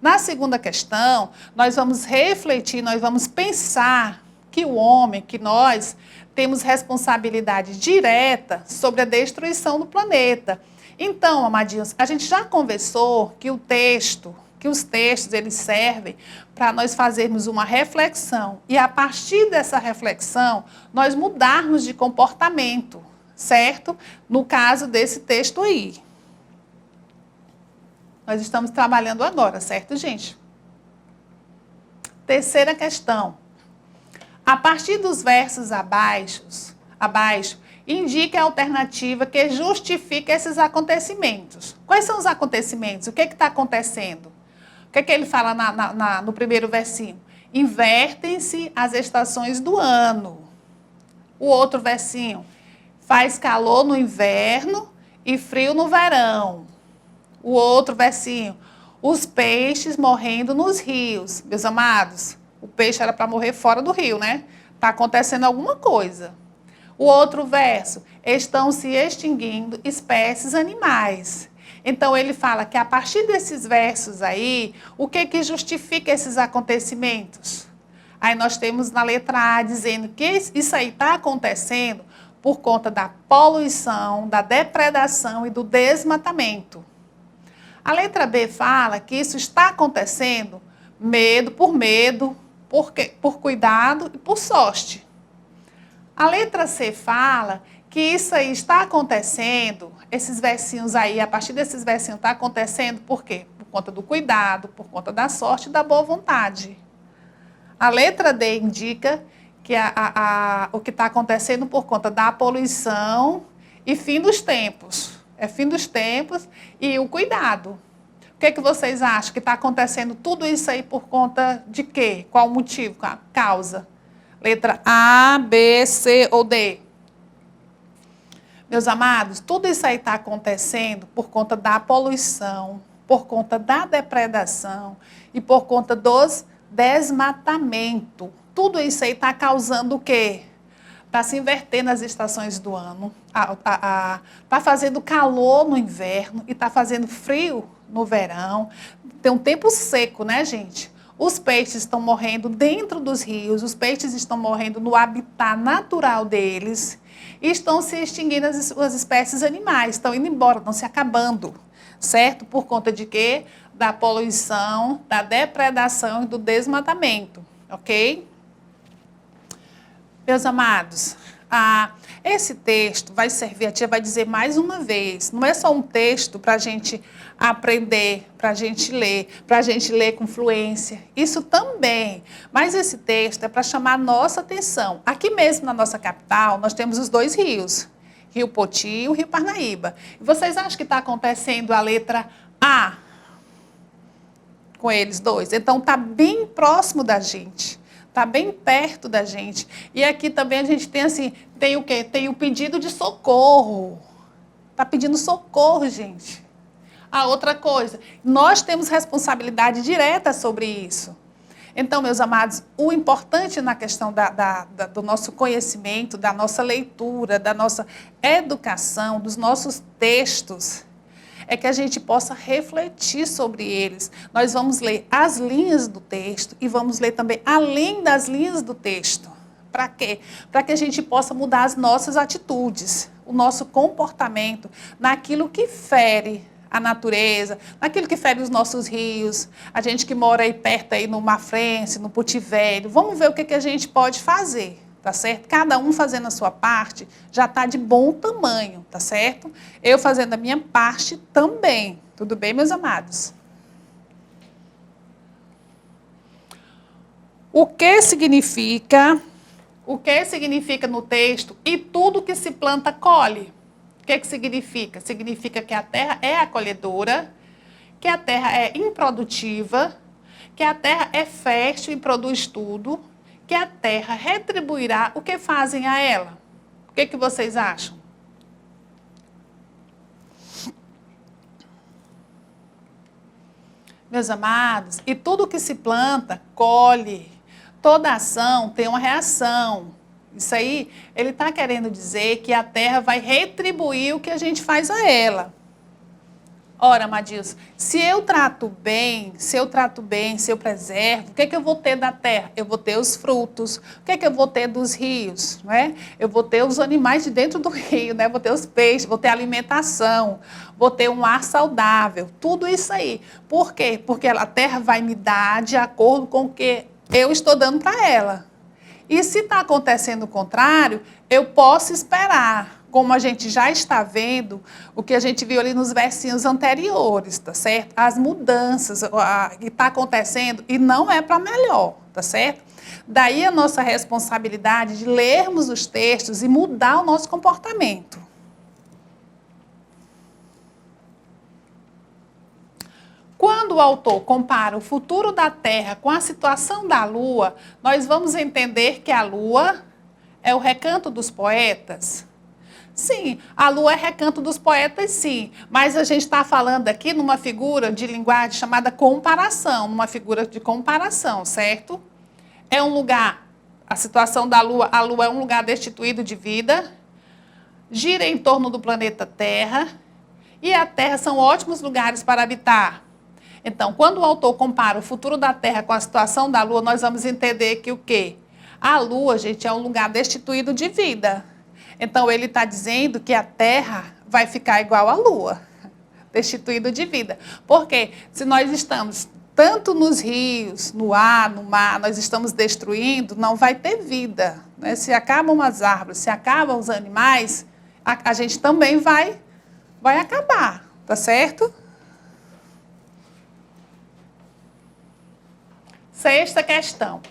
S1: Na segunda questão, nós vamos refletir, nós vamos pensar que o homem, que nós temos responsabilidade direta sobre a destruição do planeta. Então, amadinhos, a gente já conversou que os textos eles servem para nós fazermos uma reflexão e a partir dessa reflexão nós mudarmos de comportamento, certo? No caso desse texto aí. Nós estamos trabalhando agora, certo, gente? Terceira questão. A partir dos versos abaixo, indique a alternativa que justifica esses acontecimentos. Quais são os acontecimentos? O que está acontecendo? O que ele fala no primeiro versinho? Invertem-se as estações do ano. O outro versinho, faz calor no inverno e frio no verão. O outro versinho, os peixes morrendo nos rios. Meus amados, o peixe era para morrer fora do rio, né? Está acontecendo alguma coisa. O outro verso, estão se extinguindo espécies animais. Então, ele fala que a partir desses versos aí, o que justifica esses acontecimentos? Aí nós temos na letra A dizendo que isso aí está acontecendo por conta da poluição, da depredação e do desmatamento. A letra B fala que isso está acontecendo por cuidado e por sorte. A letra C fala que isso aí está acontecendo, esses versinhos aí, a partir desses versinhos está acontecendo por quê? Por conta do cuidado, por conta da sorte e da boa vontade. A letra D indica que o que está acontecendo por conta da poluição e fim dos tempos. É fim dos tempos e o cuidado. O que vocês acham que está acontecendo tudo isso aí por conta de quê? Qual o motivo, qual a causa? Letra A, B, C ou D? Meus amados, tudo isso aí está acontecendo por conta da poluição, por conta da depredação e por conta dos desmatamentos. Tudo isso aí está causando o quê? Está se invertendo as estações do ano. Está fazendo calor no inverno e está fazendo frio no verão. Tem um tempo seco, né, gente? Os peixes estão morrendo dentro dos rios, os peixes estão morrendo no habitat natural deles e estão se extinguindo as espécies animais, estão indo embora, estão se acabando, certo? Por conta de quê? Da poluição, da depredação e do desmatamento, ok? Meus amados, Esse texto vai servir, a tia vai dizer mais uma vez, não é só um texto para a gente aprender, para a gente ler com fluência, isso também, mas esse texto é para chamar a nossa atenção. Aqui mesmo na nossa capital, nós temos os dois rios, Rio Poti e o Rio Parnaíba. E vocês acham que está acontecendo a letra A com eles dois? Então, está bem próximo da gente. Está bem perto da gente. E aqui também a gente tem assim, tem o quê? Tem o pedido de socorro. Está pedindo socorro, gente. A outra coisa, nós temos responsabilidade direta sobre isso. Então, meus amados, o importante na questão do nosso conhecimento, da nossa leitura, da nossa educação, dos nossos textos, é que a gente possa refletir sobre eles. Nós vamos ler as linhas do texto e vamos ler também além das linhas do texto. Para quê? Para que a gente possa mudar as nossas atitudes, o nosso comportamento naquilo que fere a natureza, naquilo que fere os nossos rios, a gente que mora aí perto, aí no Mafrense, no Poti Velho. Vamos ver o que a gente pode fazer. Tá certo? Cada um fazendo a sua parte já está de bom tamanho, tá certo? Eu fazendo a minha parte também. Tudo bem, meus amados? O que significa no texto e tudo que se planta colhe? O que significa? Significa que a terra é acolhedora, que a terra é improdutiva, que a terra é fértil e produz tudo, que a terra retribuirá o que fazem a ela. O que vocês acham? Meus amados, e tudo que se planta, colhe. Toda ação tem uma reação. Isso aí, ele está querendo dizer que a terra vai retribuir o que a gente faz a ela. Ora, amadinhos, se eu trato bem, se eu preservo, o que eu vou ter da terra? Eu vou ter os frutos. O que eu vou ter dos rios? Não é? Eu vou ter os animais de dentro do rio, né? Vou ter os peixes, vou ter alimentação, vou ter um ar saudável. Tudo isso aí. Por quê? Porque a terra vai me dar de acordo com o que eu estou dando para ela. E se está acontecendo o contrário, eu posso esperar. Como a gente já está vendo, o que a gente viu ali nos versinhos anteriores, tá certo? As mudanças que está acontecendo e não é para melhor, tá certo? Daí a nossa responsabilidade de lermos os textos e mudar o nosso comportamento. Quando o autor compara o futuro da Terra com a situação da Lua, nós vamos entender que a Lua é o recanto dos poetas. Sim, a Lua é recanto dos poetas, sim, mas a gente está falando aqui numa figura de linguagem chamada comparação, numa figura de comparação, certo? É um lugar, a situação da Lua, a Lua é um lugar destituído de vida, gira em torno do planeta Terra e a Terra são ótimos lugares para habitar. Então, quando o autor compara o futuro da Terra com a situação da Lua, nós vamos entender que o quê? A Lua, gente, é um lugar destituído de vida. Então, ele está dizendo que a Terra vai ficar igual à Lua, destituído de vida. Porque se nós estamos tanto nos rios, no ar, no mar, nós estamos destruindo, não vai ter vida. Né? Se acabam as árvores, se acabam os animais, a gente também vai acabar, tá certo? Sexta questão.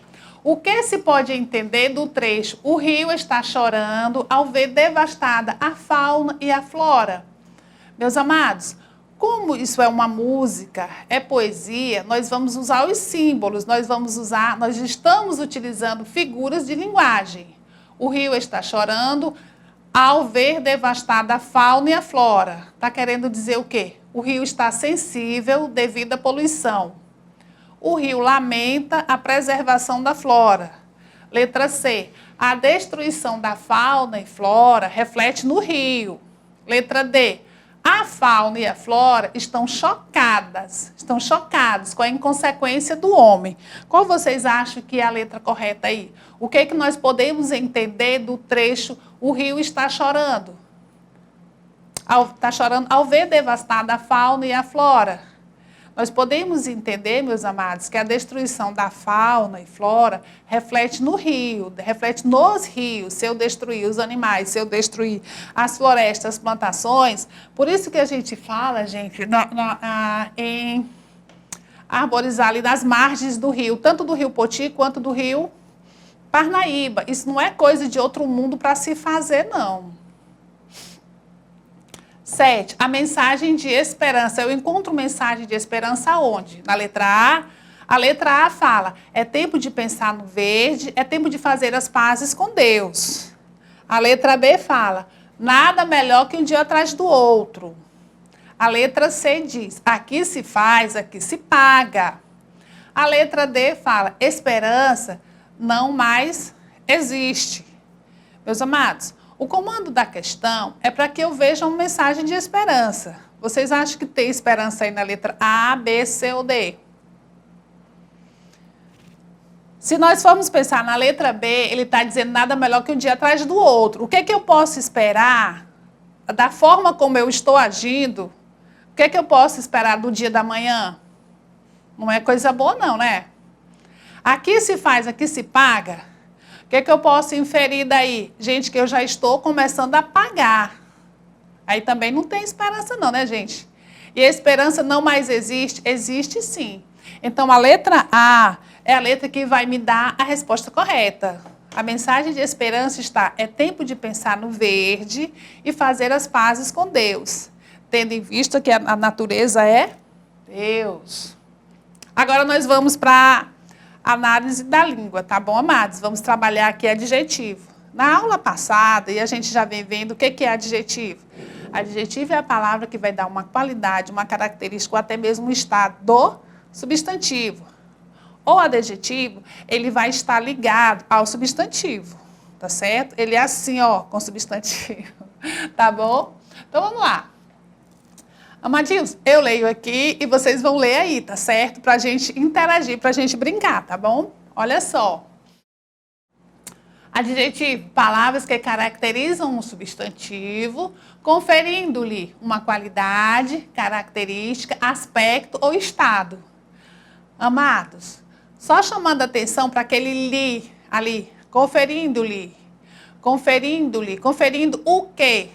S1: O que se pode entender do trecho? O rio está chorando ao ver devastada a fauna e a flora. Meus amados, como isso é uma música, é poesia, nós vamos usar os símbolos, nós estamos utilizando figuras de linguagem. O rio está chorando ao ver devastada a fauna e a flora. Está querendo dizer o quê? O rio está sensível devido à poluição. O rio lamenta a preservação da flora. Letra C. A destruição da fauna e flora reflete no rio. Letra D. A fauna e a flora estão chocados com a inconsequência do homem. Qual vocês acham que é a letra correta aí? O que é que nós podemos entender do trecho o rio está chorando? Está chorando ao ver devastada a fauna e a flora. Nós podemos entender, meus amados, que a destruição da fauna e flora reflete no rio, reflete nos rios, se eu destruir os animais, se eu destruir as florestas, as plantações. Por isso que a gente fala, gente, em arborizar ali nas margens do rio, tanto do rio Poti quanto do rio Parnaíba. Isso não é coisa de outro mundo para se fazer, não. 7. A mensagem de esperança. Eu encontro mensagem de esperança onde? Na letra A. A letra A fala, é tempo de pensar no verde, é tempo de fazer as pazes com Deus. A letra B fala, nada melhor que um dia atrás do outro. A letra C diz, aqui se faz, aqui se paga. A letra D fala, esperança não mais existe. Meus amados, o comando da questão é para que eu veja uma mensagem de esperança. Vocês acham que tem esperança aí na letra A, B, C ou D? Se nós formos pensar na letra B, ele está dizendo nada melhor que um dia atrás do outro. O que é que eu posso esperar da forma como eu estou agindo? O que é que eu posso esperar do dia da manhã? Não é coisa boa não, né? Aqui se faz, aqui se paga. O que é que eu posso inferir daí? Gente, que eu já estou começando a pagar. Aí também não tem esperança não, né, gente? E a esperança não mais existe? Existe sim. Então, a letra A é a letra que vai me dar a resposta correta. A mensagem de esperança está, é tempo de pensar no verde e fazer as pazes com Deus. Tendo em vista que a natureza é Deus. Agora nós vamos para análise da língua, tá bom, amados? Vamos trabalhar aqui adjetivo. Na aula passada, e a gente já vem vendo o que é adjetivo. Adjetivo é a palavra que vai dar uma qualidade, uma característica ou até mesmo um estado do substantivo. O adjetivo, ele vai estar ligado ao substantivo, tá certo? Ele é assim, ó, com substantivo, tá bom? Então, vamos lá. Amadinhos, eu leio aqui e vocês vão ler aí, tá certo? Pra gente interagir, pra gente brincar, tá bom? Olha só. Adjetivo, palavras que caracterizam um substantivo, conferindo-lhe uma qualidade, característica, aspecto ou estado. Amados, só chamando atenção para aquele li ali, conferindo-lhe, conferindo o quê?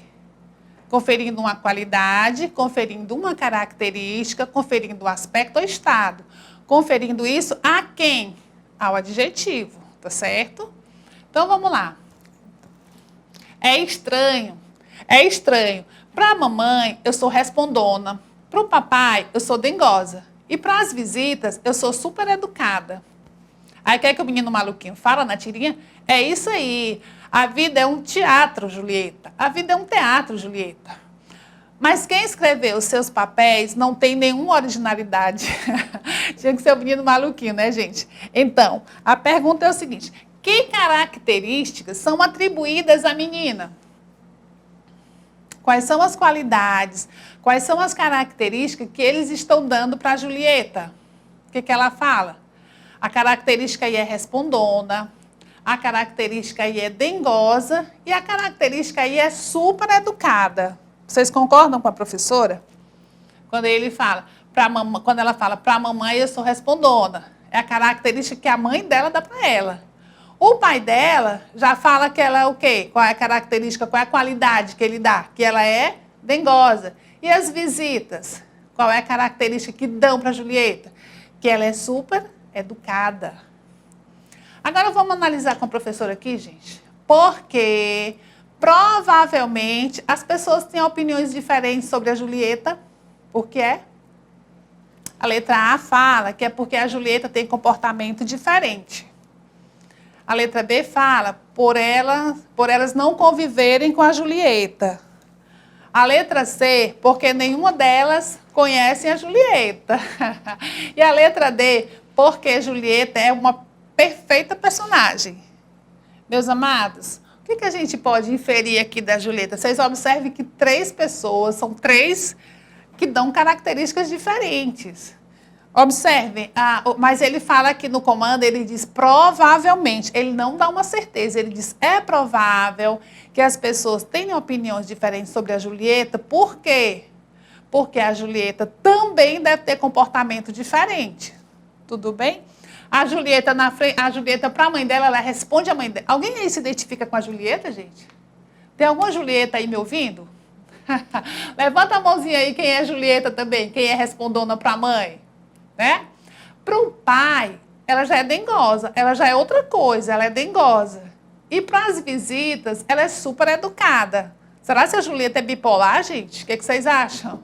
S1: Conferindo uma qualidade, conferindo uma característica, conferindo um aspecto ou estado. Conferindo isso a quem? Ao adjetivo, tá certo? Então, vamos lá. É estranho. É estranho. Para a mamãe, eu sou respondona. Para o papai, eu sou dengosa. E para as visitas, eu sou super educada. Aí, quer que o menino maluquinho fala na tirinha? É isso aí. A vida é um teatro, Julieta. A vida é um teatro, Julieta. Mas quem escreveu os seus papéis não tem nenhuma originalidade. Tinha que ser o menino maluquinho, né, gente? Então, a pergunta é o seguinte. Que características são atribuídas à menina? Quais são as qualidades? Quais são as características que eles estão dando para a Julieta? O que ela fala? A característica aí é respondona. A característica aí é dengosa e a característica aí é super educada. Vocês concordam com a professora? Quando quando ela fala, para a mamãe eu sou respondona. É a característica que a mãe dela dá para ela. O pai dela já fala que ela é o quê? Qual é a característica, qual é a qualidade que ele dá? Que ela é dengosa. E as visitas? Qual é a característica que dão para a Julieta? Que ela é super educada. Agora vamos analisar com a professora aqui, gente. Porque provavelmente as pessoas têm opiniões diferentes sobre a Julieta. Por que é? A letra A fala que é porque a Julieta tem comportamento diferente. A letra B fala por elas não conviverem com a Julieta. A letra C, porque nenhuma delas conhece a Julieta. E a letra D, porque Julieta é uma perfeita personagem. Meus amados, o que a gente pode inferir aqui da Julieta? Vocês observem que 3 pessoas, são 3 que dão características diferentes. Observem, mas ele fala aqui no comando, ele diz provavelmente, ele não dá uma certeza, ele diz é provável que as pessoas tenham opiniões diferentes sobre a Julieta, por quê? Porque a Julieta também deve ter comportamento diferente. Tudo bem? A Julieta na frente, a Julieta para a mãe dela, ela responde a mãe dela. Alguém aí se identifica com a Julieta, gente? Tem alguma Julieta aí me ouvindo? Levanta a mãozinha aí quem é Julieta também, quem é respondona para a mãe, né? Para o pai, ela já é dengosa, ela já é outra coisa, ela é dengosa. E para as visitas, ela é super educada. Será que a Julieta é bipolar, gente? O que vocês acham?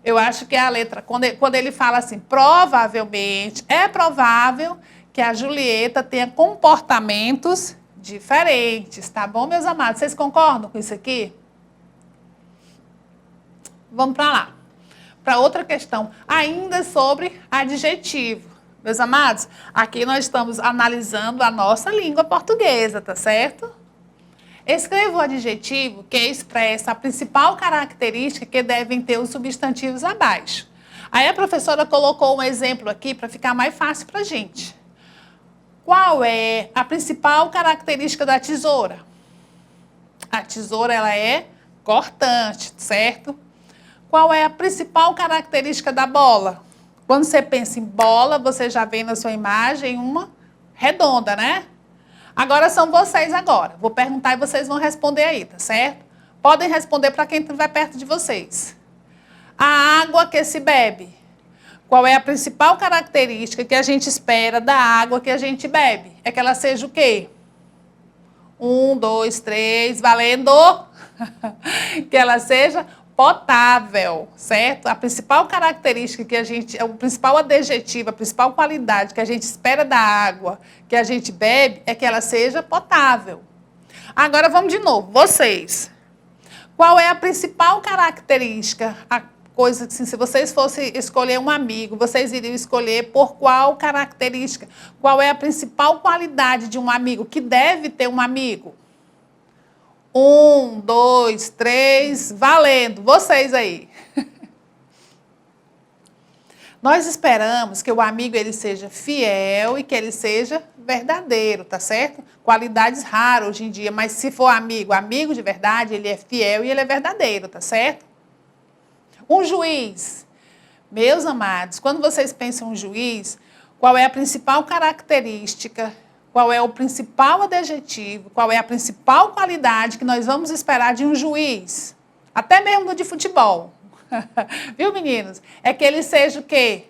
S1: Eu acho que a letra, quando ele fala assim, provavelmente, é provável que a Julieta tenha comportamentos diferentes, tá bom, meus amados? Vocês concordam com isso aqui? Vamos para lá. Para outra questão, ainda sobre adjetivo. Meus amados, aqui nós estamos analisando a nossa língua portuguesa, tá certo? Escreva o adjetivo que expressa a principal característica que devem ter os substantivos abaixo. Aí a professora colocou um exemplo aqui para ficar mais fácil para a gente. Qual é a principal característica da tesoura? A tesoura, ela é cortante, certo? Qual é a principal característica da bola? Quando você pensa em bola, você já vê na sua imagem uma redonda, né? Agora são vocês agora. Vou perguntar e vocês vão responder aí, tá certo? Podem responder para quem estiver perto de vocês. A água que se bebe. Qual é a principal característica que a gente espera da água que a gente bebe? É que ela seja o quê? 1, 2, 3, valendo! Que ela seja potável, certo? A principal característica que a gente, o principal adjetivo, a principal qualidade que a gente espera da água que a gente bebe é que ela seja potável. Agora vamos de novo, vocês. Qual é a principal característica, a coisa que se vocês fossem escolher um amigo, vocês iriam escolher por qual característica? Qual é a principal qualidade de um amigo que deve ter um amigo? 1, 2, 3, valendo. Vocês aí. Nós esperamos que o amigo ele seja fiel e que ele seja verdadeiro, tá certo? Qualidades raras hoje em dia, mas se for amigo, amigo de verdade, ele é fiel e ele é verdadeiro, tá certo? Um juiz. Meus amados, quando vocês pensam em um juiz, qual é a principal característica? Qual é o principal adjetivo, qual é a principal qualidade que nós vamos esperar de um juiz? Até mesmo no de futebol. Viu, meninos? É que ele seja o quê?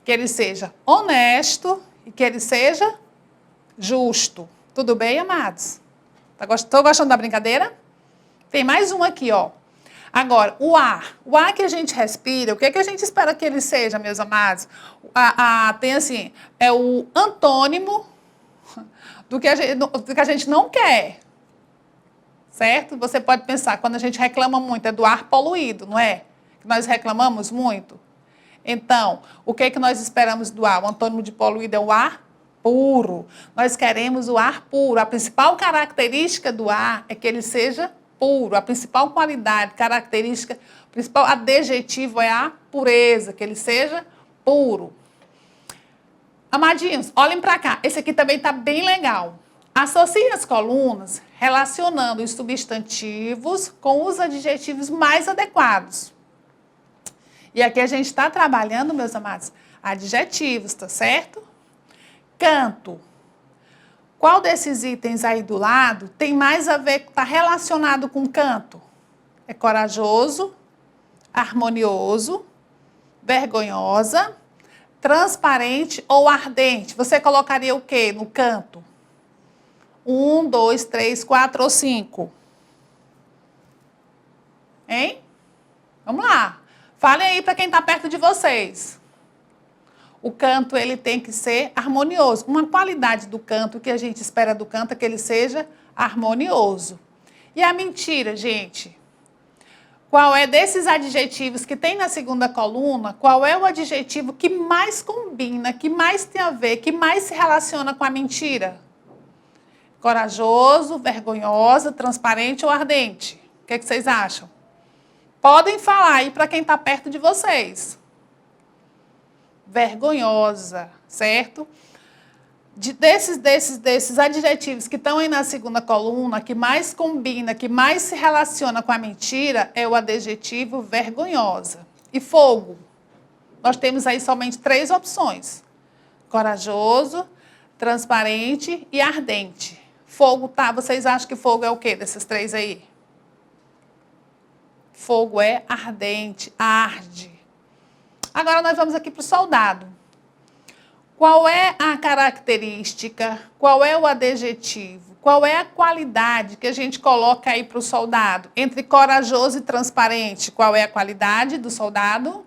S1: Que ele seja honesto e que ele seja justo. Tudo bem, amados? Estão gostando da brincadeira? Tem mais um aqui, ó. Agora, o ar. O ar que a gente respira, o que a gente espera que ele seja, meus amados? Tem assim, é o antônimo do que a gente não quer, certo? Você pode pensar, quando a gente reclama muito, é do ar poluído, não é? Que nós reclamamos muito. Então, o que nós esperamos do ar? O antônimo de poluído é o ar puro. Nós queremos o ar puro. A principal característica do ar é que ele seja puro. A principal qualidade, característica, o principal adjetivo é a pureza, que ele seja puro. Amadinhos, olhem para cá. Esse aqui também está bem legal. Associe as colunas relacionando os substantivos com os adjetivos mais adequados. E aqui a gente está trabalhando, meus amados, adjetivos, tá certo? Canto. Qual desses itens aí do lado tem mais a ver, está relacionado com canto? É corajoso, harmonioso, vergonhosa, transparente ou ardente? Você colocaria o quê no canto? 1, 2, 3, 4 ou 5? Hein? Vamos lá. Falem aí para quem está perto de vocês. O canto, ele tem que ser harmonioso. Uma qualidade do canto, que a gente espera do canto é que ele seja harmonioso. E a mentira, gente? Qual é desses adjetivos que tem na segunda coluna, qual é o adjetivo que mais combina, que mais tem a ver, que mais se relaciona com a mentira? Corajoso, vergonhosa, transparente ou ardente? O que vocês acham? Podem falar aí para quem está perto de vocês. Vergonhosa, certo? Desses adjetivos que estão aí na segunda coluna, que mais combina, que mais se relaciona com a mentira, é o adjetivo vergonhosa. E fogo? Nós temos aí somente 3 opções. Corajoso, transparente e ardente. Fogo, tá? Vocês acham que fogo é o quê desses 3 aí? Fogo é ardente, arde. Agora nós vamos aqui para o soldado. Qual é a característica, qual é o adjetivo, qual é a qualidade que a gente coloca aí para o soldado? Entre corajoso e transparente, qual é a qualidade do soldado?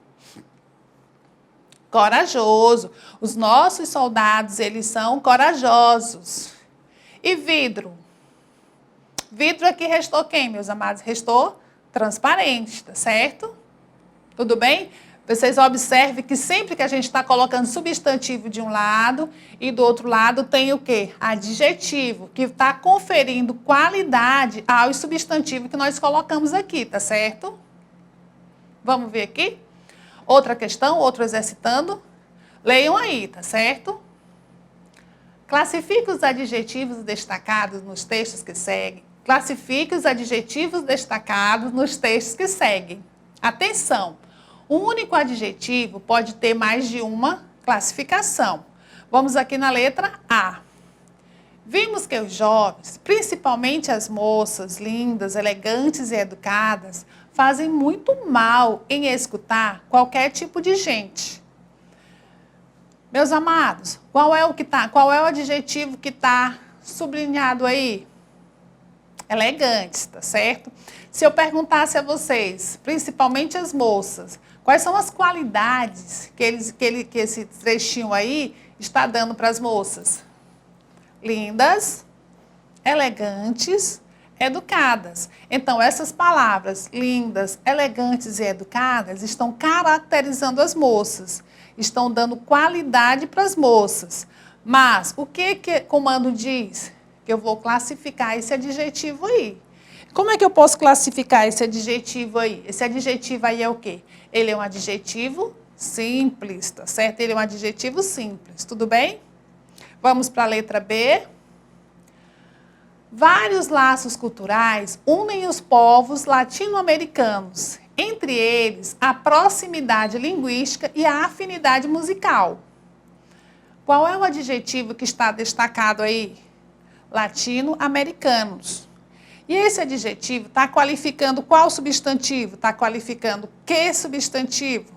S1: Corajoso. Os nossos soldados, eles são corajosos. E vidro? Vidro aqui restou quem, meus amados? Restou transparente, tá certo? Tudo bem? Vocês observem que sempre que a gente está colocando substantivo de um lado e do outro lado tem o quê? Adjetivo, que está conferindo qualidade aos substantivos que nós colocamos aqui, tá certo? Vamos ver aqui? Outra questão, outro exercitando. Leiam aí, tá certo? Classifique os adjetivos destacados nos textos que seguem. Classifique os adjetivos destacados nos textos que seguem. Atenção! Um único adjetivo pode ter mais de uma classificação. Vamos aqui na letra A. Vimos que os jovens, principalmente as moças lindas, elegantes e educadas, fazem muito mal em escutar qualquer tipo de gente. Meus amados, qual é o adjetivo que está sublinhado aí? Elegantes, tá certo? Se eu perguntasse a vocês, principalmente as moças, quais são as qualidades que esse trechinho aí está dando para as moças? Lindas, elegantes, educadas. Então, essas palavras, lindas, elegantes e educadas, estão caracterizando as moças, estão dando qualidade para as moças. Mas, o que o comando diz? Que eu vou classificar esse adjetivo aí. Como é que eu posso classificar esse adjetivo aí? Esse adjetivo aí é o quê? Ele é um adjetivo simples, tá certo? Ele é um adjetivo simples, tudo bem? Vamos para a letra B. Vários laços culturais unem os povos latino-americanos. Entre eles, a proximidade linguística e a afinidade musical. Qual é o adjetivo que está destacado aí? Latino-americanos. E esse adjetivo está qualificando qual substantivo? Está qualificando que substantivo?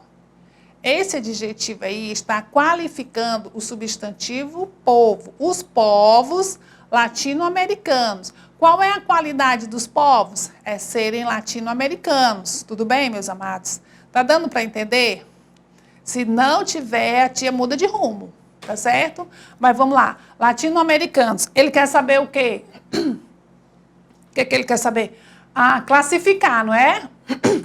S1: Esse adjetivo aí está qualificando o substantivo povo, os povos latino-americanos. Qual é a qualidade dos povos? É serem latino-americanos. Tudo bem, meus amados? Tá dando para entender? Se não tiver, a tia muda de rumo, tá certo? Mas vamos lá. Latino-americanos. Ele quer saber o quê? O que ele quer saber? Ah, classificar, não é?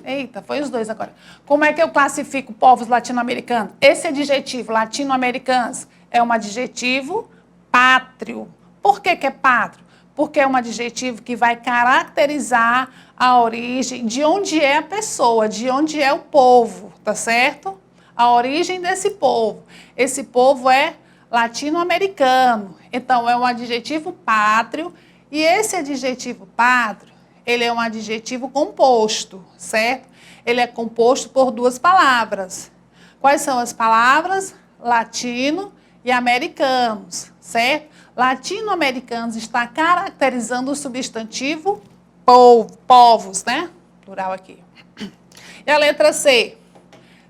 S1: Eita, foi os dois agora. Como é que eu classifico povos latino-americanos? Esse adjetivo, latino-americanos, é um adjetivo pátrio. Por que é pátrio? Porque é um adjetivo que vai caracterizar a origem, de onde é a pessoa, de onde é o povo, tá certo? A origem desse povo. Esse povo é latino-americano. Então, é um adjetivo pátrio. E esse adjetivo pátrio, ele é um adjetivo composto, certo? Ele é composto por 2 palavras. Quais são as palavras? Latino e americanos, certo? Latino-americanos está caracterizando o substantivo povos, né? Plural aqui. E a letra C.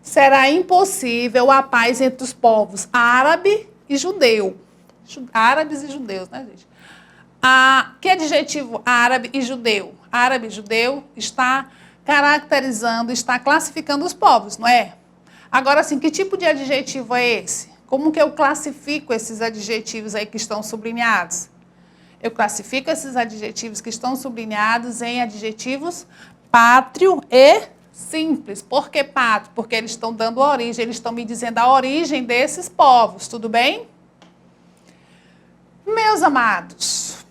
S1: Será impossível a paz entre os povos árabe e judeu. Árabes e judeus, né, gente? Que adjetivo árabe e judeu? Árabe e judeu está caracterizando, está classificando os povos, não é? Agora, assim, que tipo de adjetivo é esse? Como que eu classifico esses adjetivos aí que estão sublinhados? Eu classifico esses adjetivos que estão sublinhados em adjetivos pátrio e simples. Por que pátrio? Porque eles estão dando origem, eles estão me dizendo a origem desses povos, tudo bem? Meus amados,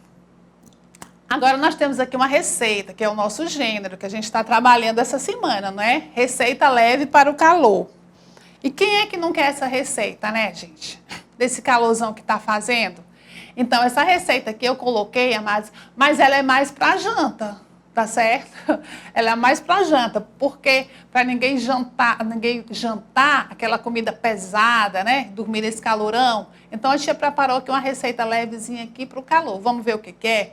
S1: agora nós temos aqui uma receita, que é o nosso gênero, que a gente está trabalhando essa semana, não é? Receita leve para o calor. E quem é que não quer essa receita, né, gente? Desse calorzão que está fazendo? Então, essa receita aqui eu coloquei, amados, mas ela é mais para janta. tá certo? Ela é mais para janta, porque para ninguém jantar aquela comida pesada, né? Dormir nesse calorão. Então a tia preparou aqui uma receita levezinha aqui para o calor. Vamos ver o que é?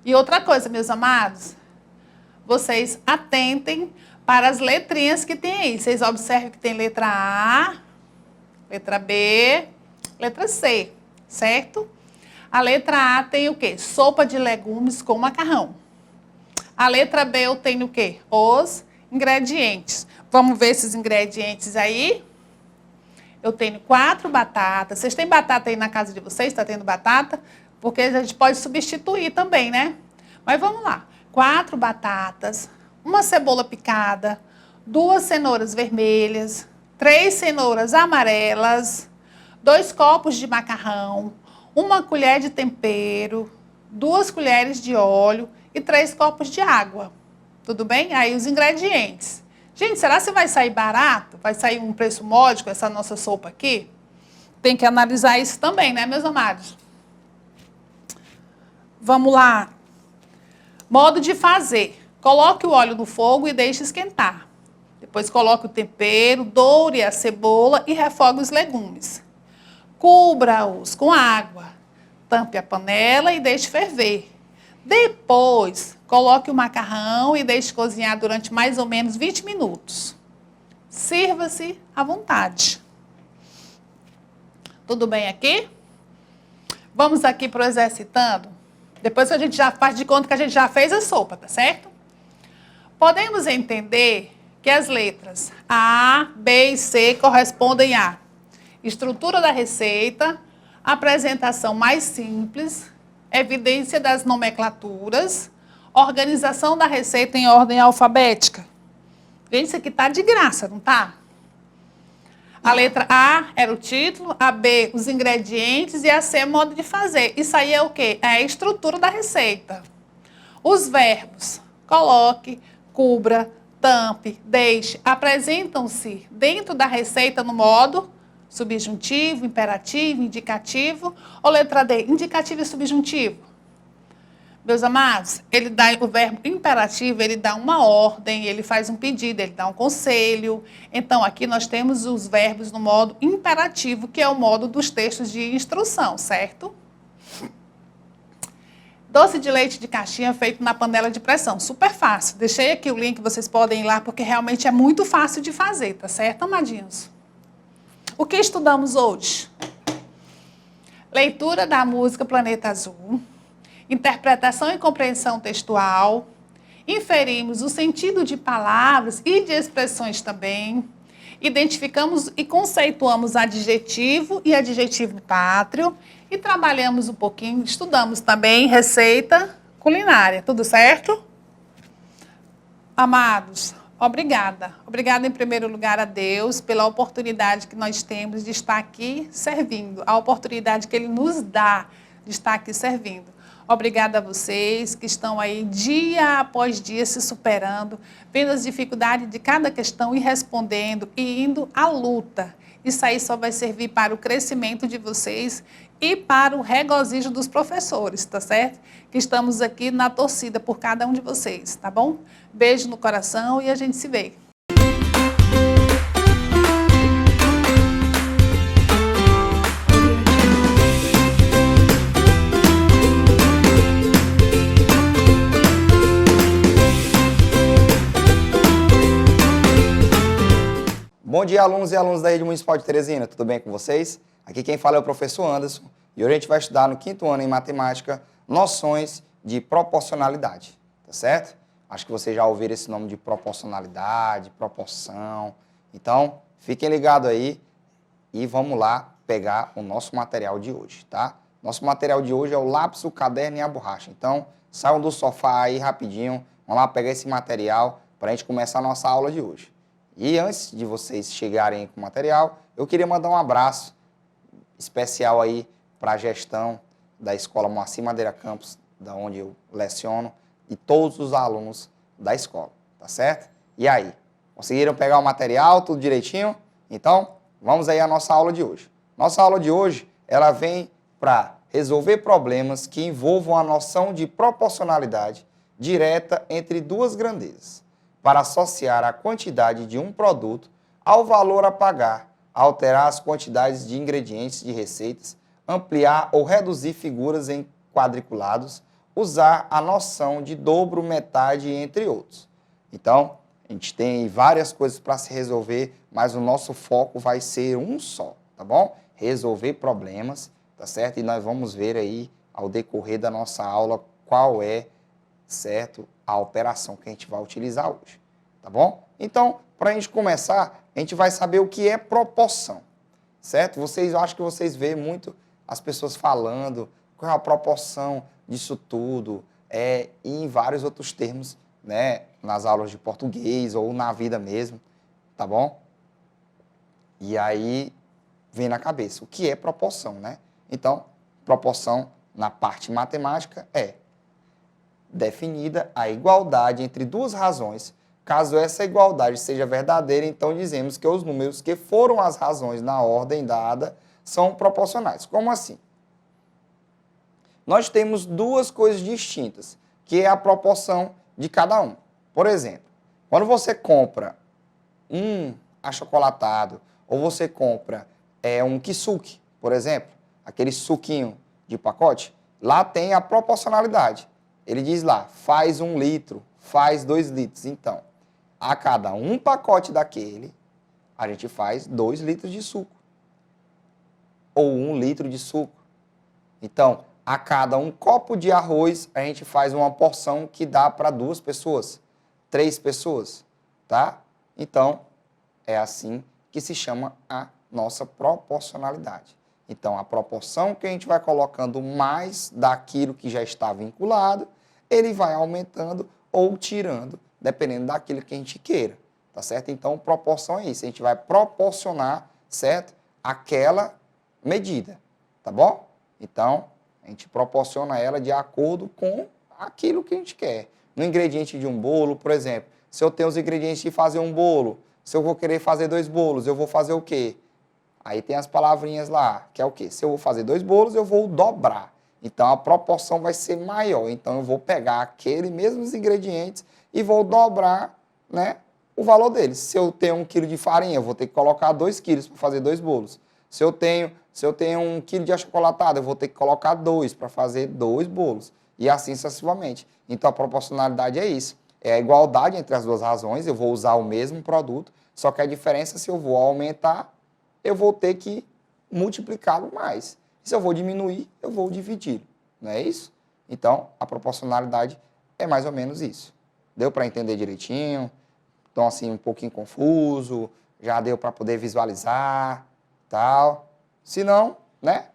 S1: E outra coisa, meus amados, vocês atentem para as letrinhas que tem aí. Vocês observem que tem letra A, letra B, letra C, certo? A letra A tem o quê? Sopa de legumes com macarrão. A letra B eu tenho o quê? Os ingredientes. Vamos ver esses ingredientes aí. Eu tenho 4 batatas. Vocês têm batata aí na casa de vocês? Está tendo batata? Porque a gente pode substituir também, né? Mas vamos lá. 4 batatas, uma cebola picada, 2 cenouras vermelhas, 3 cenouras amarelas, 2 copos de macarrão, 1 colher de tempero, 2 colheres de óleo e 3 copos de água. Tudo bem? Aí os ingredientes. Gente, será que vai sair barato? Vai sair um preço módico essa nossa sopa aqui? Tem que analisar isso também, né, meus amados? Vamos lá. Modo de fazer. Coloque o óleo no fogo e deixe esquentar. Depois coloque o tempero, doure a cebola e refogue os legumes. Cubra-os com água. Tampe a panela e deixe ferver. Depois, coloque o macarrão e deixe cozinhar durante mais ou menos 20 minutos. Sirva-se à vontade. Tudo bem aqui? Vamos aqui para o exercitando. Depois que a gente já faz de conta que a gente já fez a sopa, tá certo? Podemos entender que as letras A, B e C correspondem a estrutura da receita, apresentação mais simples, evidência das nomenclaturas, organização da receita em ordem alfabética. Gente, isso aqui tá de graça, não tá? A letra A era o título, a B os ingredientes e a C modo de fazer. Isso aí é o quê? É a estrutura da receita. Os verbos coloque, cubra, tampe, deixe, apresentam-se dentro da receita no modo subjuntivo, imperativo, indicativo, ou letra D, indicativo e subjuntivo. Meus amados, ele dá o verbo imperativo, ele dá uma ordem, ele faz um pedido, ele dá um conselho. Então, aqui nós temos os verbos no modo imperativo, que é o modo dos textos de instrução, certo? Doce de leite de caixinha feito na panela de pressão, super fácil. Deixei aqui o link, vocês podem ir lá, porque realmente é muito fácil de fazer, tá certo, amadinhos? O que estudamos hoje? Leitura da música Planeta Azul, interpretação e compreensão textual, inferimos o sentido de palavras e de expressões também, identificamos e conceituamos adjetivo e adjetivo pátrio e trabalhamos um pouquinho, estudamos também receita culinária, tudo certo? Amados, obrigada. Obrigada em primeiro lugar a Deus pela oportunidade que nós temos de estar aqui servindo, a oportunidade que Ele nos dá de estar aqui servindo. Obrigada a vocês que estão aí dia após dia se superando, vendo as dificuldades de cada questão e respondendo e indo à luta. Isso aí só vai servir para o crescimento de vocês e para o regozijo dos professores, tá certo? Que estamos aqui na torcida por cada um de vocês, tá bom? Beijo no coração e a gente se vê.
S2: Bom dia, alunos e alunas da Rede Municipal de Teresina, tudo bem com vocês? Aqui quem fala é o professor Anderson e hoje a gente vai estudar no 5º ano em matemática noções de proporcionalidade, tá certo? Acho que vocês já ouviram esse nome de proporcionalidade, proporção. Então, fiquem ligados aí e vamos lá pegar o nosso material de hoje, tá? Nosso material de hoje é o lápis, o caderno e a borracha. Então, saiam do sofá aí rapidinho, vamos lá pegar esse material para a gente começar a nossa aula de hoje. E antes de vocês chegarem com o material, eu queria mandar um abraço especial aí para a gestão da Escola Moacir Madeira Campos, da onde eu leciono, e todos os alunos da escola, tá certo? E aí, conseguiram pegar o material, tudo direitinho? Então, vamos aí à nossa aula de hoje. Nossa aula de hoje, ela vem para resolver problemas que envolvam a noção de proporcionalidade direta entre duas grandezas, para associar a quantidade de um produto ao valor a pagar, alterar as quantidades de ingredientes de receitas, ampliar ou reduzir figuras em quadriculados, usar a noção de dobro, metade, entre outros. Então, a gente tem várias coisas para se resolver, mas o nosso foco vai ser um só, tá bom? Resolver problemas, tá certo? E nós vamos ver aí, ao decorrer da nossa aula, qual é, certo, a operação que a gente vai utilizar hoje, tá bom? Então, para a gente começar, a gente vai saber o que é proporção, certo? Eu acho que vocês veem muito as pessoas falando qual é a proporção disso tudo, e em vários outros termos, né, nas aulas de português ou na vida mesmo, tá bom? E aí vem na cabeça, o que é proporção, né? Então, proporção na parte matemática é definida a igualdade entre duas razões. Caso essa igualdade seja verdadeira, então dizemos que os números que foram as razões na ordem dada são proporcionais. Como assim? Nós temos duas coisas distintas, que é a proporção de cada um. Por exemplo, quando você compra um achocolatado ou você compra um kisuke, por exemplo, aquele suquinho de pacote, lá tem a proporcionalidade. Ele diz lá, faz 1 litro, faz 2 litros. Então, a cada um pacote daquele, a gente faz 2 litros de suco. Ou 1 litro de suco. Então, a cada um copo de arroz, a gente faz uma porção que dá para 2 pessoas, 3 pessoas, tá? Então, é assim que se chama a nossa proporcionalidade. Então, a proporção que a gente vai colocando mais daquilo que já está vinculado, ele vai aumentando ou tirando, dependendo daquilo que a gente queira, tá certo? Então, proporção é isso, a gente vai proporcionar, certo? Aquela medida, tá bom? Então, a gente proporciona ela de acordo com aquilo que a gente quer. No ingrediente de um bolo, por exemplo, se eu tenho os ingredientes de fazer um bolo, se eu vou querer fazer 2 bolos, eu vou fazer o quê? Aí tem as palavrinhas lá, que é o quê? Se eu vou fazer 2 bolos, eu vou dobrar. Então, a proporção vai ser maior. Então, eu vou pegar aqueles mesmos ingredientes e vou dobrar, né, o valor deles. Se eu tenho 1 quilo de farinha, eu vou ter que colocar 2 quilos para fazer 2 bolos. Se eu tenho 1 quilo de achocolatado, eu vou ter que colocar 2 para fazer 2 bolos. E assim sucessivamente. Então, a proporcionalidade é isso. É a igualdade entre as duas razões. Eu vou usar o mesmo produto, só que a diferença, se eu vou aumentar, eu vou ter que multiplicá-lo mais. Se eu vou diminuir, eu vou dividir. Não é isso? Então, a proporcionalidade é mais ou menos isso. Deu para entender direitinho? Então, assim, um pouquinho confuso, já deu para poder visualizar, tal. Se não, né?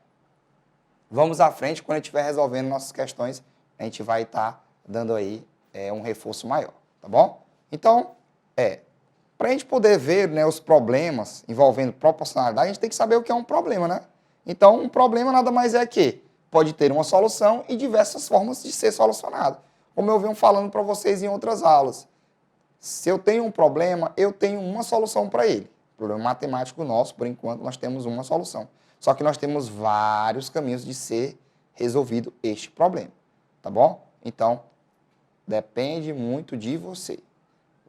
S2: Vamos à frente, quando a gente estiver resolvendo nossas questões, a gente vai estar dando aí um reforço maior, tá bom? Então, para a gente poder ver, né, os problemas envolvendo proporcionalidade, a gente tem que saber o que é um problema, né? Então, um problema nada mais é que pode ter uma solução e diversas formas de ser solucionado. Como eu venho falando para vocês em outras aulas. Se eu tenho um problema, eu tenho uma solução para ele. O problema matemático nosso, por enquanto, nós temos uma solução. Só que nós temos vários caminhos de ser resolvido este problema, tá bom? Então, depende muito de você.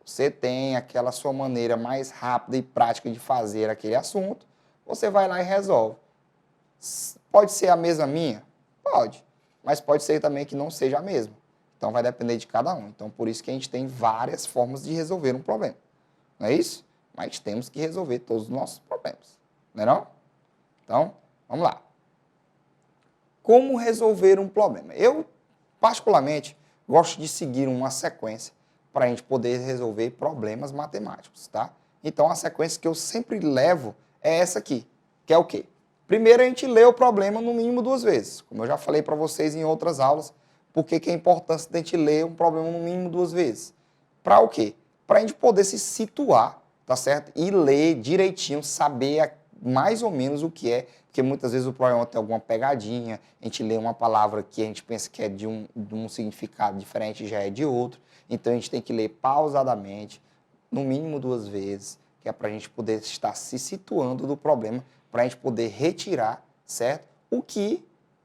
S2: Você tem aquela sua maneira mais rápida e prática de fazer aquele assunto, você vai lá e resolve. Pode ser a mesma minha? Pode. Mas pode ser também que não seja a mesma. Então, vai depender de cada um. Então, por isso que a gente tem várias formas de resolver um problema. Não é isso? Mas temos que resolver todos os nossos problemas. Não é não? Então, vamos lá. Como resolver um problema? Eu, particularmente, gosto de seguir uma sequência para a gente poder resolver problemas matemáticos, tá? Então, a sequência que eu sempre levo é essa aqui, que é o quê? Primeiro, a gente lê o problema no mínimo 2 vezes. Como eu já falei para vocês em outras aulas, por que é a importância de a gente ler um problema no mínimo 2 vezes? Para o quê? Para a gente poder se situar, tá certo? E ler direitinho, saber mais ou menos o que é, porque muitas vezes o problema tem alguma pegadinha, a gente lê uma palavra que a gente pensa que é de um significado diferente, já é de outro. Então, a gente tem que ler pausadamente, no mínimo 2 vezes, que é para a gente poder estar se situando do problema, para a gente poder retirar, certo? O que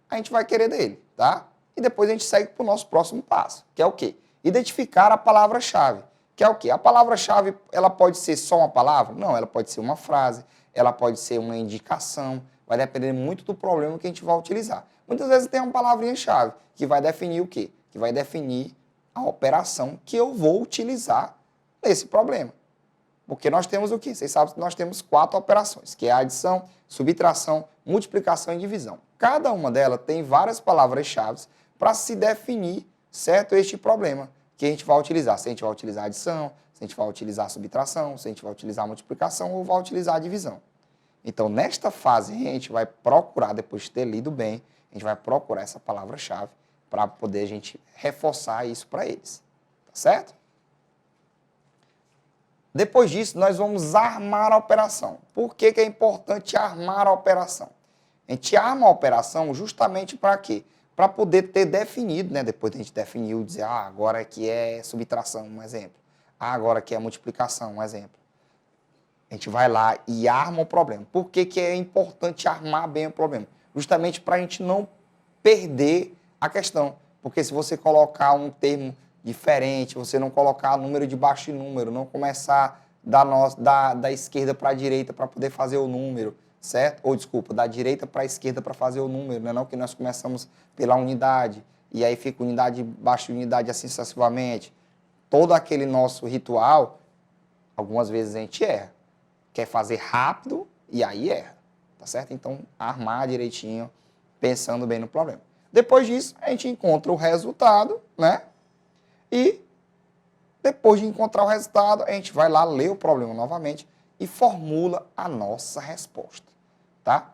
S2: a gente vai querer dele, tá? E depois a gente segue para o nosso próximo passo, que é o quê? identificar a palavra-chave, que é o quê? A palavra-chave, ela pode ser só uma palavra? Não, ela pode ser uma frase, ela pode ser uma indicação, vai depender muito do problema que a gente vai utilizar. Muitas vezes tem uma palavrinha-chave que vai definir o quê? Que vai definir a operação que eu vou utilizar nesse problema. Porque nós temos o quê? Vocês sabem que nós temos 4 operações, que é a adição, subtração, multiplicação e divisão. Cada uma delas tem várias palavras-chave para se definir, certo, este problema que a gente vai utilizar. Se a gente vai utilizar a adição, se a gente vai utilizar a subtração, se a gente vai utilizar a multiplicação ou vai utilizar a divisão. Então, nesta fase, a gente vai procurar, depois de ter lido bem, a gente vai procurar essa palavra-chave para poder a gente reforçar isso para eles. Tá certo? Depois disso, nós vamos armar a operação. Por que é importante armar a operação? A gente arma a operação justamente para quê? Para poder ter definido, né? Depois de a gente definiu, dizer, agora aqui é subtração, um exemplo. Agora aqui é multiplicação, um exemplo. A gente vai lá e arma o problema. Por que é importante armar bem o problema? Justamente para a gente não perder a questão. Porque se você colocar um termo diferente, você não colocar número debaixo de número, não começar da esquerda para a direita para poder fazer o número, certo? Ou, desculpa, da direita para a esquerda para fazer o número, não é não que nós começamos pela unidade, e aí fica unidade abaixo de unidade assim sucessivamente. Todo aquele nosso ritual, algumas vezes a gente erra. Quer fazer rápido e aí erra, tá certo? Então, armar direitinho, pensando bem no problema. Depois disso, a gente encontra o resultado, né? E depois de encontrar o resultado, a gente vai lá ler o problema novamente e formula a nossa resposta, tá?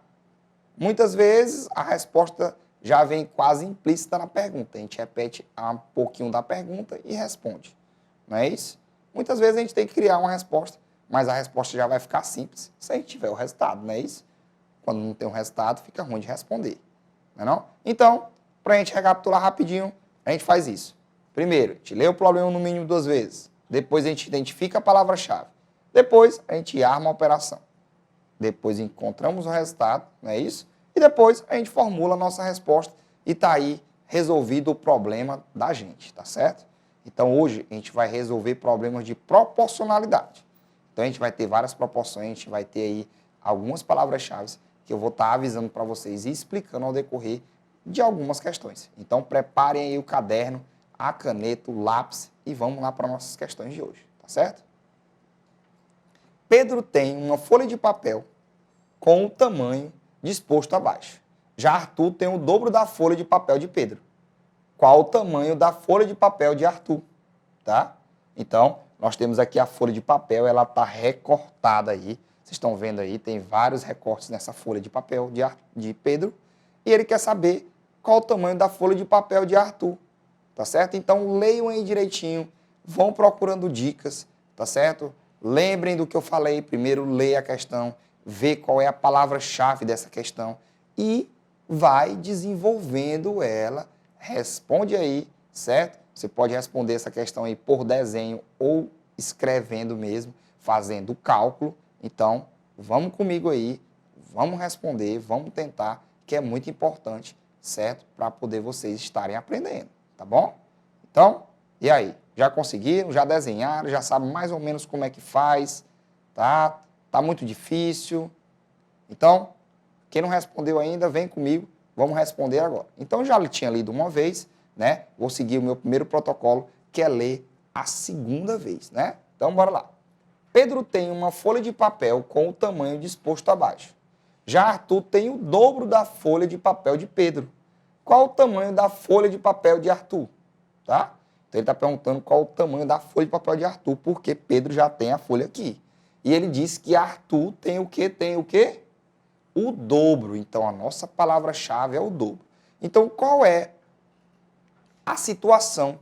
S2: Muitas vezes a resposta já vem quase implícita na pergunta. A gente repete um pouquinho da pergunta e responde, não é isso? Muitas vezes a gente tem que criar uma resposta, mas a resposta já vai ficar simples se a gente tiver o resultado, não é isso? Quando não tem o resultado, fica ruim de responder, não é não? Então, para a gente recapitular rapidinho, a gente faz isso. Primeiro, a gente lê o problema no mínimo 2 vezes. Depois a gente identifica a palavra-chave. Depois a gente arma a operação. Depois encontramos o resultado, não é isso? E depois a gente formula a nossa resposta e está aí resolvido o problema da gente, tá certo? Então hoje a gente vai resolver problemas de proporcionalidade. Então a gente vai ter várias proporções, a gente vai ter aí algumas palavras-chave que eu vou estar avisando para vocês e explicando ao decorrer de algumas questões. Então preparem aí o caderno, a caneta, o lápis e vamos lá para nossas questões de hoje, tá certo? Pedro tem uma folha de papel com o tamanho disposto abaixo. Já Arthur tem o dobro da folha de papel de Pedro. Qual o tamanho da folha de papel de Arthur? Tá? Então, nós temos aqui a folha de papel, ela está recortada aí. Vocês estão vendo aí, tem vários recortes nessa folha de papel de Pedro. E ele quer saber qual o tamanho da folha de papel de Arthur. Tá certo? Então, leiam aí direitinho, vão procurando dicas, tá certo? Lembrem do que eu falei, primeiro leia a questão, vê qual é a palavra-chave dessa questão e vai desenvolvendo ela, responde aí, certo? Você pode responder essa questão aí por desenho ou escrevendo mesmo, fazendo o cálculo. Então, vamos comigo aí, vamos responder, vamos tentar, que é muito importante, certo? Para poder vocês estarem aprendendo. Tá bom? Então, e aí? Já conseguiram? Já desenharam? Já sabem mais ou menos como é que faz? Tá? Tá muito difícil? Então, quem não respondeu ainda, vem comigo. Vamos responder agora. Então, já tinha lido uma vez, né? Vou seguir o meu primeiro protocolo, que é ler a segunda vez, né? Então, bora lá. Pedro tem uma folha de papel com o tamanho disposto abaixo. Já Arthur tem o dobro da folha de papel de Pedro. Qual o tamanho da folha de papel de Arthur? Tá? Então ele está perguntando qual o tamanho da folha de papel de Arthur, porque Pedro já tem a folha aqui. E ele diz que Arthur tem o quê? Tem o quê? O dobro. Então a nossa palavra-chave é o dobro. Então qual é a situação,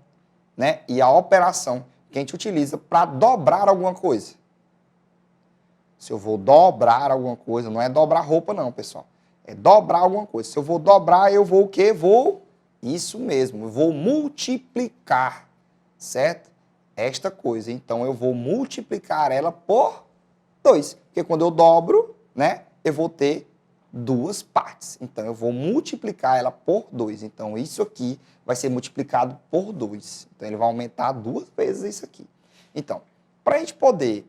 S2: né, e a operação que a gente utiliza para dobrar alguma coisa? Se eu vou dobrar alguma coisa, não é dobrar roupa não, pessoal. É dobrar alguma coisa. Se eu vou dobrar, eu vou o quê? Isso mesmo, eu vou multiplicar, certo? Esta coisa. Então, eu vou multiplicar ela por 2. Porque quando eu dobro, né, eu vou ter duas partes. Então, eu vou multiplicar ela por 2. Então, isso aqui vai ser multiplicado por 2. Então, ele vai aumentar 2 vezes isso aqui. Então, para a gente poder,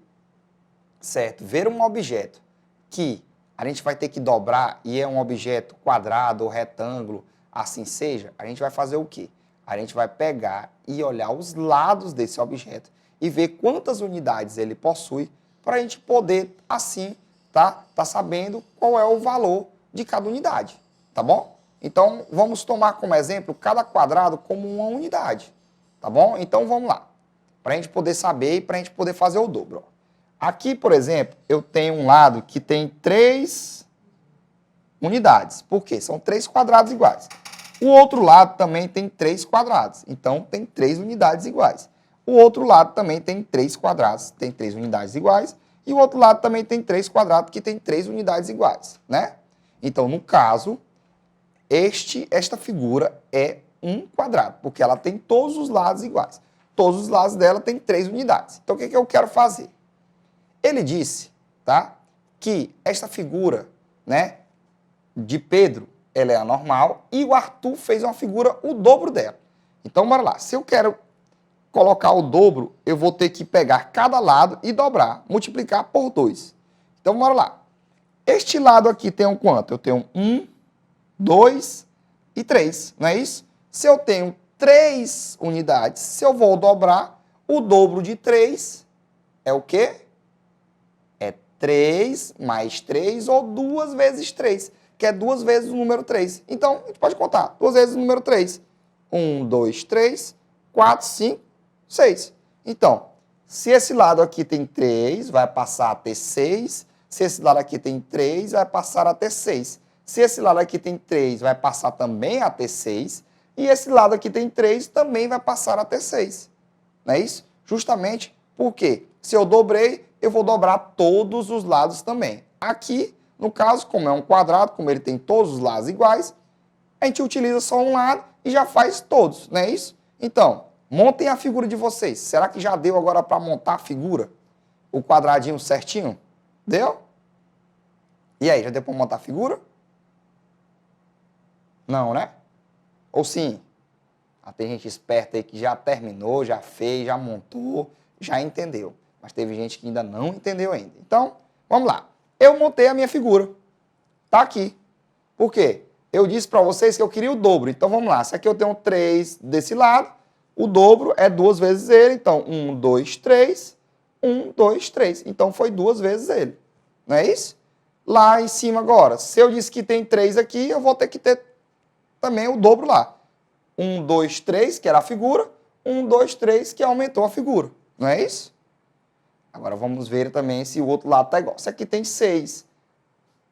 S2: certo, ver um objeto que a gente vai ter que dobrar e é um objeto quadrado ou retângulo, assim seja, a gente vai fazer o quê? A gente vai pegar e olhar os lados desse objeto e ver quantas unidades ele possui para a gente poder, assim, tá sabendo qual é o valor de cada unidade, tá bom? Então, vamos tomar como exemplo cada quadrado como uma unidade, tá bom? Então, vamos lá, para a gente poder saber e para a gente poder fazer o dobro. Aqui, por exemplo, eu tenho um lado que tem 3 unidades. Por quê? São 3 quadrados iguais. O outro lado também tem 3 quadrados. Então, tem 3 unidades iguais. O outro lado também tem 3 quadrados, tem 3 unidades iguais. E o outro lado também tem 3 quadrados, que tem 3 unidades iguais, né? Então, no caso, esta figura é um quadrado, porque ela tem todos os lados iguais. Todos os lados dela tem 3 unidades. Então, o que eu quero fazer? Ele disse, tá, que esta figura, né, de Pedro, ela é a normal, e o Arthur fez uma figura o dobro dela. Então, bora lá. Se eu quero colocar o dobro, eu vou ter que pegar cada lado e dobrar, multiplicar por 2. Então, bora lá. Este lado aqui tem um quanto? Eu tenho 1, 2 e 3, não é isso? Se eu tenho 3 unidades, se eu vou dobrar, o dobro de 3 é o quê? É 3 mais 3 ou 2 vezes 3, que é 2 vezes o número 3. Então, a gente pode contar. 2 vezes o número 3. 1, 2, 3, 4, 5, 6. Então, se esse lado aqui tem 3, vai passar a ter 6. Se esse lado aqui tem 3, vai passar a ter 6. Se esse lado aqui tem 3, vai passar também a ter 6. E esse lado aqui tem 3, também vai passar a ter 6. Não é isso? Justamente porque se eu dobrei, eu vou dobrar todos os lados também. Aqui, no caso, como é um quadrado, como ele tem todos os lados iguais, a gente utiliza só um lado e já faz todos, não é isso? Então, montem a figura de vocês. Será que já deu agora para montar a figura? O quadradinho certinho? Deu? E aí, já deu para montar a figura? Não, né? Ou sim? Ah, tem gente esperta aí que já terminou, já fez, já montou, já entendeu. Mas teve gente que ainda não entendeu ainda. Então, vamos lá. Eu montei a minha figura. Tá aqui. Por quê? Eu disse para vocês que eu queria o dobro. Então, vamos lá. Se aqui eu tenho 3 desse lado, o dobro é 2 vezes ele. Então, 1, 2, 3. 1, 2, 3. Então, foi 2 vezes ele. Não é isso? Lá em cima agora, se eu disse que tem 3 aqui, eu vou ter que ter também o dobro lá. 1, 2, 3, que era a figura. 1, 2, 3, que aumentou a figura. Não é isso? Agora vamos ver também se o outro lado está igual. Se aqui tem 6.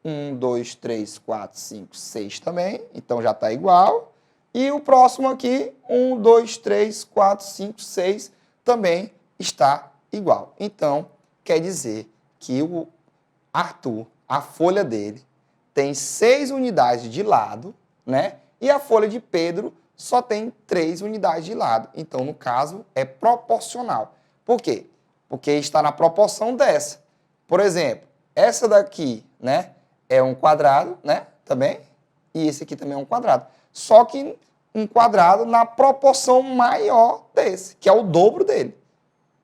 S2: 1, 2, 3, 4, 5, 6 também. Então já está igual. E o próximo aqui, 1, 2, 3, 4, 5, 6, também está igual. Então, quer dizer que o Arthur, a folha dele, tem 6 unidades de lado, né? E a folha de Pedro só tem 3 unidades de lado. Então, no caso, é proporcional. Por quê? Porque está na proporção dessa. Por exemplo, essa daqui, né, é um quadrado, né, também, e esse aqui também é um quadrado. Só que um quadrado na proporção maior desse, que é o dobro dele.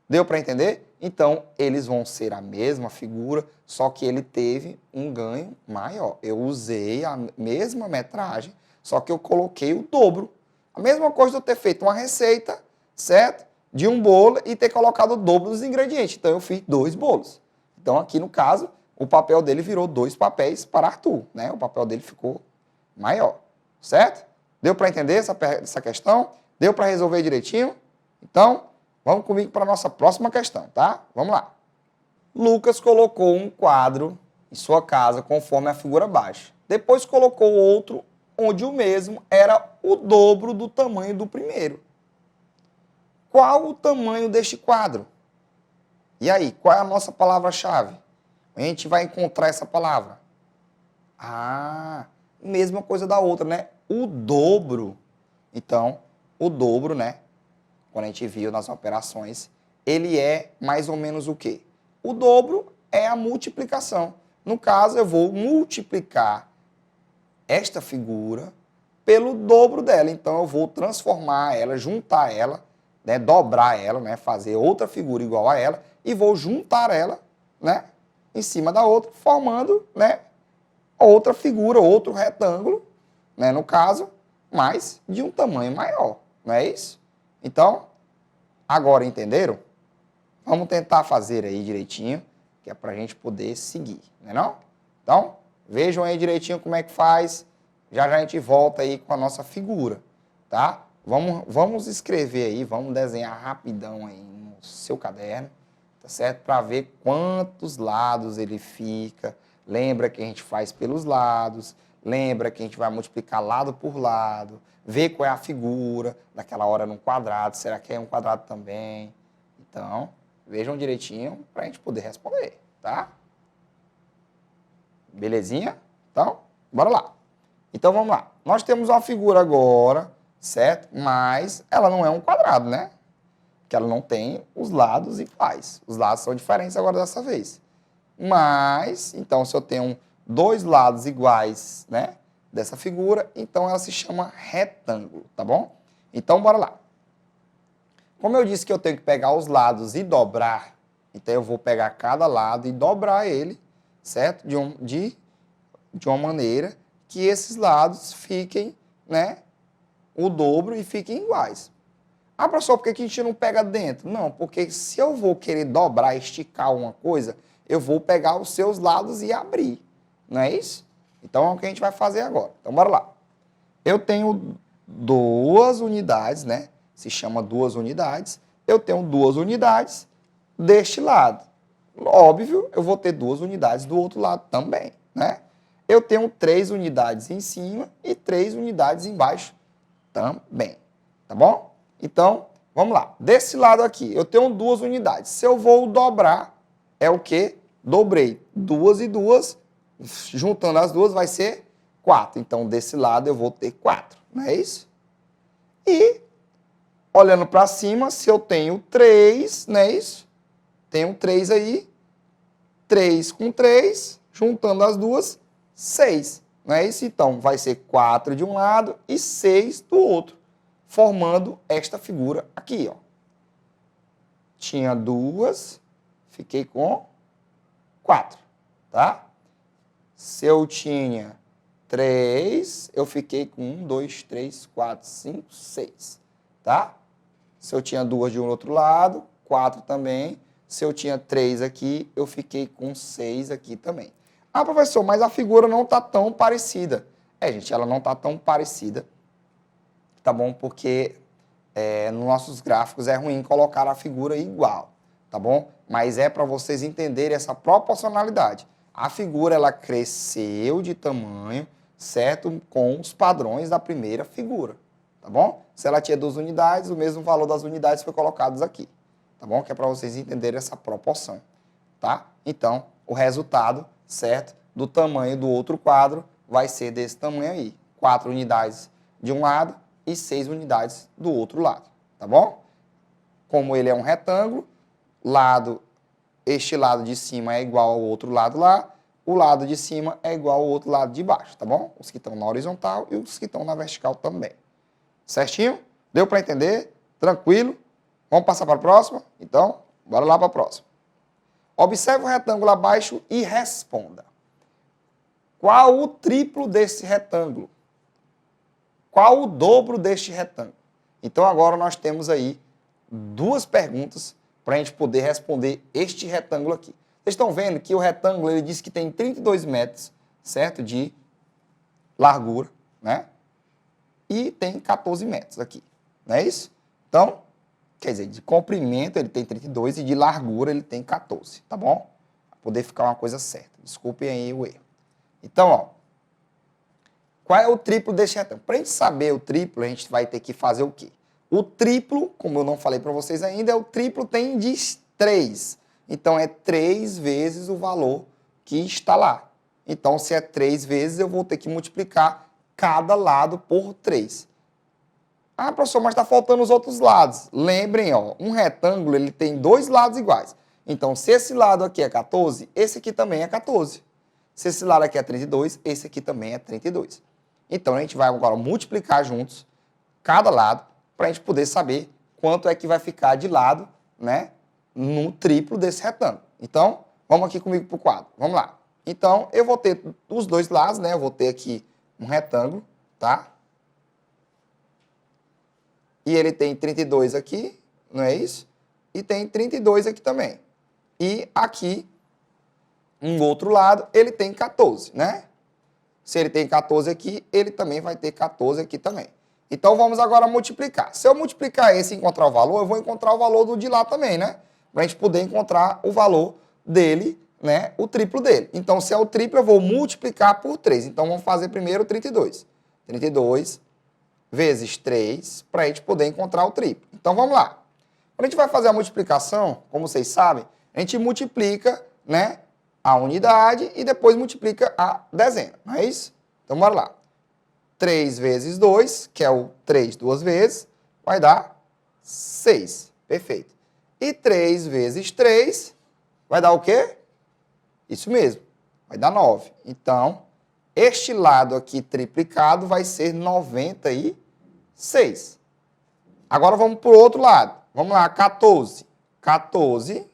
S2: Deu para entender? Então, eles vão ser a mesma figura, só que ele teve um ganho maior. Eu usei a mesma metragem, só que eu coloquei o dobro. A mesma coisa de eu ter feito uma receita, certo? De um bolo e ter colocado o dobro dos ingredientes. Então, eu fiz 2 bolos. Então, aqui no caso, o papel dele virou 2 papéis para Arthur, né? O papel dele ficou maior, certo? Deu para entender essa questão? Deu para resolver direitinho? Então, vamos comigo para a nossa próxima questão, tá? Vamos lá. Lucas colocou um quadro em sua casa conforme a figura abaixo. Depois colocou outro onde o mesmo era o dobro do tamanho do primeiro. Qual o tamanho deste quadro? E aí, qual é a nossa palavra-chave? A gente vai encontrar essa palavra. Ah, mesma coisa da outra, né? O dobro. Então, o dobro, né? Quando a gente viu nas operações, ele é mais ou menos o quê? O dobro é a multiplicação. No caso, eu vou multiplicar esta figura pelo dobro dela. Então, eu vou transformar ela, juntar ela, né, dobrar ela, né, fazer outra figura igual a ela e vou juntar ela, né, em cima da outra, formando, né, outra figura, outro retângulo, né, no caso, mas de um tamanho maior, não é isso? Então, agora entenderam? Vamos tentar fazer aí direitinho, que é para a gente poder seguir, não é não? Então, vejam aí direitinho como é que faz. Já já a gente volta aí com a nossa figura, tá? Vamos escrever aí, vamos desenhar rapidão aí no seu caderno, tá certo? Para ver quantos lados ele fica. Lembra que a gente faz pelos lados, lembra que a gente vai multiplicar lado por lado, ver qual é a figura, daquela hora num quadrado, será que é um quadrado também? Então, vejam direitinho para a gente poder responder, tá? Belezinha? Então, bora lá. Então, vamos lá. Nós temos uma figura agora, certo? Mas ela não é um quadrado, né? Porque ela não tem os lados iguais. Os lados são diferentes agora dessa vez. Mas, então, se eu tenho dois lados iguais, né? Dessa figura, então ela se chama retângulo, tá bom? Então, bora lá. Como eu disse que eu tenho que pegar os lados e dobrar, então eu vou pegar cada lado e dobrar ele, certo? De uma maneira que esses lados fiquem, né, o dobro e fiquem iguais. Ah, professor, por que a gente não pega dentro? Não, porque se eu vou querer dobrar, esticar uma coisa, eu vou pegar os seus lados e abrir. Não é isso? Então, é o que a gente vai fazer agora. Então, bora lá. Eu tenho duas unidades, né? Se chama duas unidades. Eu tenho duas unidades deste lado. Óbvio, eu vou ter duas unidades do outro lado também, né? Eu tenho 3 unidades em cima e 3 unidades embaixo também, tá bom? Então, vamos lá. Desse lado aqui, eu tenho 2 unidades. Se eu vou dobrar, é o quê? Dobrei 2 e 2, juntando as duas vai ser 4. Então, desse lado eu vou ter 4, não é isso? E, olhando para cima, se eu tenho 3, não é isso? Tenho 3 aí, 3 com 3, juntando as duas, 6, não é isso? Então, vai ser 4 de um lado e 6 do outro, formando esta figura aqui, ó. Tinha 2, fiquei com 4, tá? Se eu tinha 3, eu fiquei com 1, 2, 3, 4, 5, 6, tá? Se eu tinha 2 de um outro lado, 4 também. Se eu tinha 3 aqui, eu fiquei com 6 aqui também. Ah, professor, mas a figura não está tão parecida. Gente, ela não está tão parecida, tá bom? Porque nos nossos gráficos é ruim colocar a figura igual, tá bom? Mas é para vocês entenderem essa proporcionalidade. A figura, ela cresceu de tamanho, certo? Com os padrões da primeira figura, tá bom? Se ela tinha 2 unidades, o mesmo valor das unidades foi colocado aqui, tá bom? Que é para vocês entenderem essa proporção, tá? Então, o resultado, certo, do tamanho do outro quadro vai ser desse tamanho aí. 4 unidades de um lado e 6 unidades do outro lado, tá bom? Como ele é um retângulo, este lado de cima é igual ao outro lado lá, o lado de cima é igual ao outro lado de baixo, tá bom? Os que estão na horizontal e os que estão na vertical também. Certinho? Deu para entender? Tranquilo? Vamos passar para a próxima? Então, bora lá para a próxima. Observe o retângulo abaixo e responda. Qual o triplo desse retângulo? Qual o dobro deste retângulo? Então, agora nós temos aí 2 perguntas para a gente poder responder este retângulo aqui. Vocês estão vendo que o retângulo, ele diz que tem 32 metros, certo? De largura, né? E tem 14 metros aqui, não é isso? Então, quer dizer, de comprimento ele tem 32 e de largura ele tem 14, tá bom? Para poder ficar uma coisa certa. Desculpem aí o erro. Então, ó, qual é o triplo deste retângulo? Para a gente saber o triplo, a gente vai ter que fazer o quê? O triplo, como eu não falei para vocês ainda, o triplo tem de 3. Então, é 3 vezes o valor que está lá. Então, se é 3 vezes, eu vou ter que multiplicar cada lado por 3. Ah, professor, mas está faltando os outros lados. Lembrem, ó, um retângulo ele tem 2 lados iguais. Então, se esse lado aqui é 14, esse aqui também é 14. Se esse lado aqui é 32, esse aqui também é 32. Então, a gente vai agora multiplicar juntos cada lado para a gente poder saber quanto é que vai ficar de lado, né, no triplo desse retângulo. Então, vamos aqui comigo para o quadro. Vamos lá. Então, eu vou ter os dois lados, né? Eu vou ter aqui um retângulo, tá? E ele tem 32 aqui, não é isso? E tem 32 aqui também. E aqui, um outro lado, ele tem 14, né? Se ele tem 14 aqui, ele também vai ter 14 aqui também. Então, vamos agora multiplicar. Se eu multiplicar esse e encontrar o valor, eu vou encontrar o valor do de lá também, né? Para a gente poder encontrar o valor dele, né? O triplo dele. Então, se é o triplo, eu vou multiplicar por 3. Então, vamos fazer primeiro 32. 32 vezes 3, para a gente poder encontrar o triplo. Então, vamos lá. Quando a gente vai fazer a multiplicação, como vocês sabem, a gente multiplica, né, a unidade e depois multiplica a dezena, não é isso? Então, bora lá. 3 vezes 2, que é o 3 duas vezes, vai dar 6. Perfeito. E 3 vezes 3 vai dar o quê? Isso mesmo, vai dar 9. Então, este lado aqui triplicado vai ser 96. Agora vamos para o outro lado. Vamos lá, 14. 14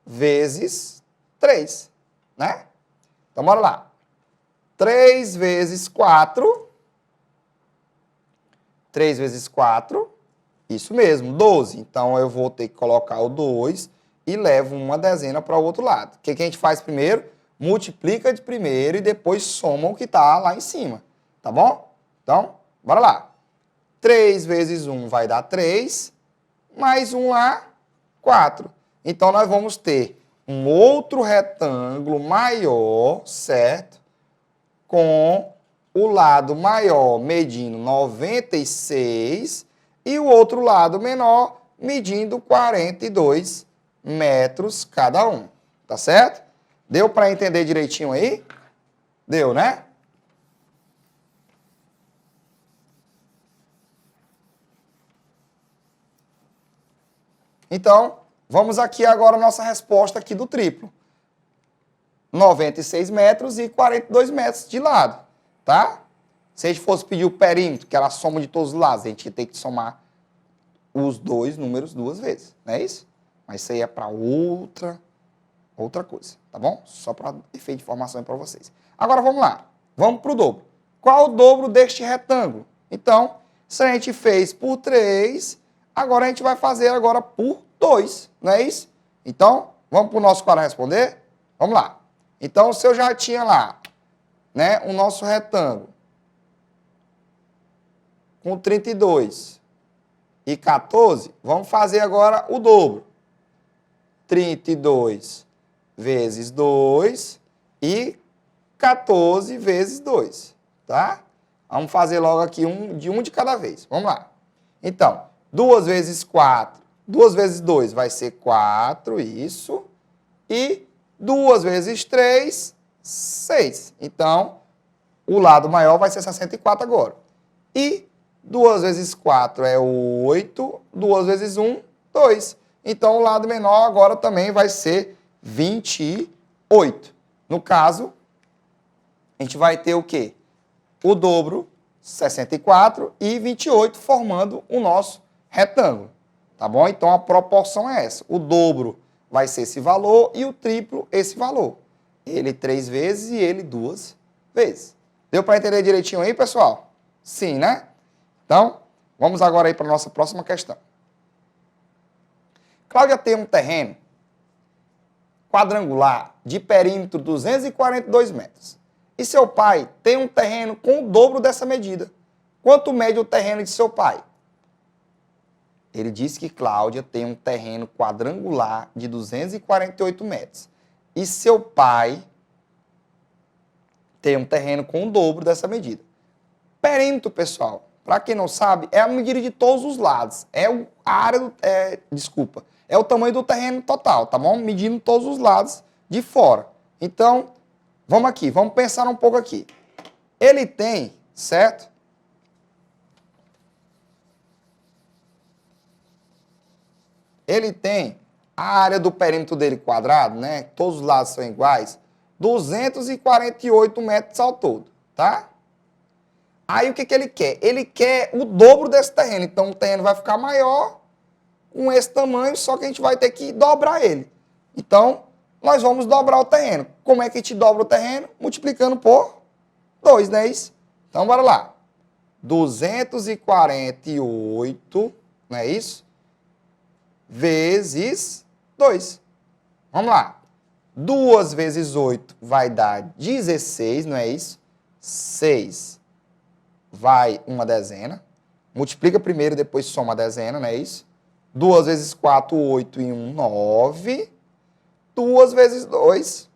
S2: vezes 3, né? Então, bora lá. 3 vezes 4. 3 vezes 4, isso mesmo, 12. Então, eu vou ter que colocar o 2 e levo uma dezena para o outro lado. O que a gente faz primeiro? Multiplica de primeiro e depois soma o que está lá em cima, tá bom? Então, bora lá. 3 vezes 1 vai dar 3, mais 1 lá, 4. Então, nós vamos ter um outro retângulo maior, certo? Com o lado maior medindo 96 e o outro lado menor medindo 42 metros cada um. Tá certo? Deu para entender direitinho aí? Deu, né? Então, vamos aqui agora a nossa resposta aqui do triplo. 96 metros e 42 metros de lado, tá? Se a gente fosse pedir o perímetro, que era a soma de todos os lados, a gente ia ter que somar os dois números duas vezes, não é isso? Mas isso aí é para outra coisa, tá bom? Só para efeito de informação para vocês. Agora vamos lá, vamos para o dobro. Qual o dobro deste retângulo? Então, se a gente fez por 3, agora a gente vai fazer agora por 2, não é isso? Então, vamos para o nosso quadro responder? Vamos lá. Então, se eu já tinha lá, né, o nosso retângulo com 32 e 14, vamos fazer agora o dobro. 32 vezes 2 e 14 vezes 2, tá? Vamos fazer logo aqui um de cada vez. Vamos lá. Então, 2 vezes 4, 2 vezes 2 vai ser 4, isso. E 2 vezes 3, 6. Então, o lado maior vai ser 64 agora. E 2 vezes 4 é 8, 2 vezes 1, 2. Então, o lado menor agora também vai ser 28. No caso, a gente vai ter o quê? O dobro, 64 e 28, formando o nosso retângulo. Tá bom? Então, a proporção é essa. O dobro vai ser esse valor e o triplo esse valor. Ele 3 vezes e ele 2 vezes. Deu para entender direitinho aí, pessoal? Sim, né? Então, vamos agora aí para a nossa próxima questão. Cláudia tem um terreno quadrangular de perímetro 242 metros. E seu pai tem um terreno com o dobro dessa medida. Quanto mede o terreno de seu pai? Ele disse que Cláudia tem um terreno quadrangular de 248 metros. E seu pai tem um terreno com o dobro dessa medida. Perímetro, pessoal, para quem não sabe, é a medida de todos os lados. É a área do... é o tamanho do terreno total, tá bom? Medindo todos os lados de fora. Então, vamos aqui, vamos pensar um pouco aqui. Ele tem, certo? Ele tem a área do perímetro dele quadrado, né? Todos os lados são iguais. 248 metros ao todo, tá? Aí o que ele quer? Ele quer o dobro desse terreno. Então o terreno vai ficar maior com esse tamanho, só que a gente vai ter que dobrar ele. Então, nós vamos dobrar o terreno. Como é que a gente dobra o terreno? Multiplicando por 2, não é isso? Então, bora lá. 248, não é isso? Vezes 2. Vamos lá. 2 vezes 8 vai dar 16, não é isso? 6 vai uma dezena. Multiplica primeiro, depois soma a dezena, não é isso? 2 vezes 4, 8 e 1, 9. 2 vezes 2,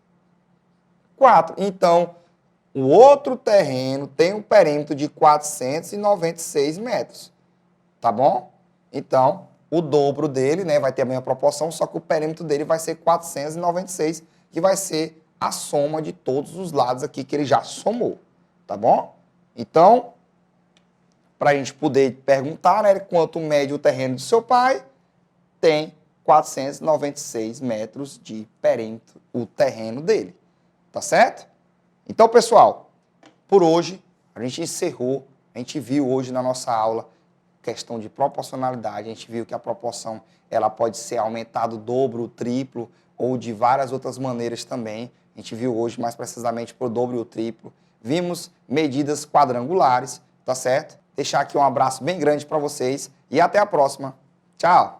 S2: 4. Então, o outro terreno tem um perímetro de 496 metros. Tá bom? Então, o dobro dele, né, vai ter a mesma proporção, só que o perímetro dele vai ser 496, que vai ser a soma de todos os lados aqui que ele já somou. Tá bom? Então, para a gente poder perguntar, né, quanto mede o terreno do seu pai, tem 496 metros de perímetro, o terreno dele. Tá certo? Então, pessoal, por hoje, a gente encerrou, a gente viu hoje na nossa aula questão de proporcionalidade, a gente viu que a proporção ela pode ser aumentada o dobro, o triplo, ou de várias outras maneiras também. A gente viu hoje mais precisamente por dobro e o triplo. Vimos medidas quadrangulares, tá certo? Deixar aqui um abraço bem grande para vocês e até a próxima. Tchau!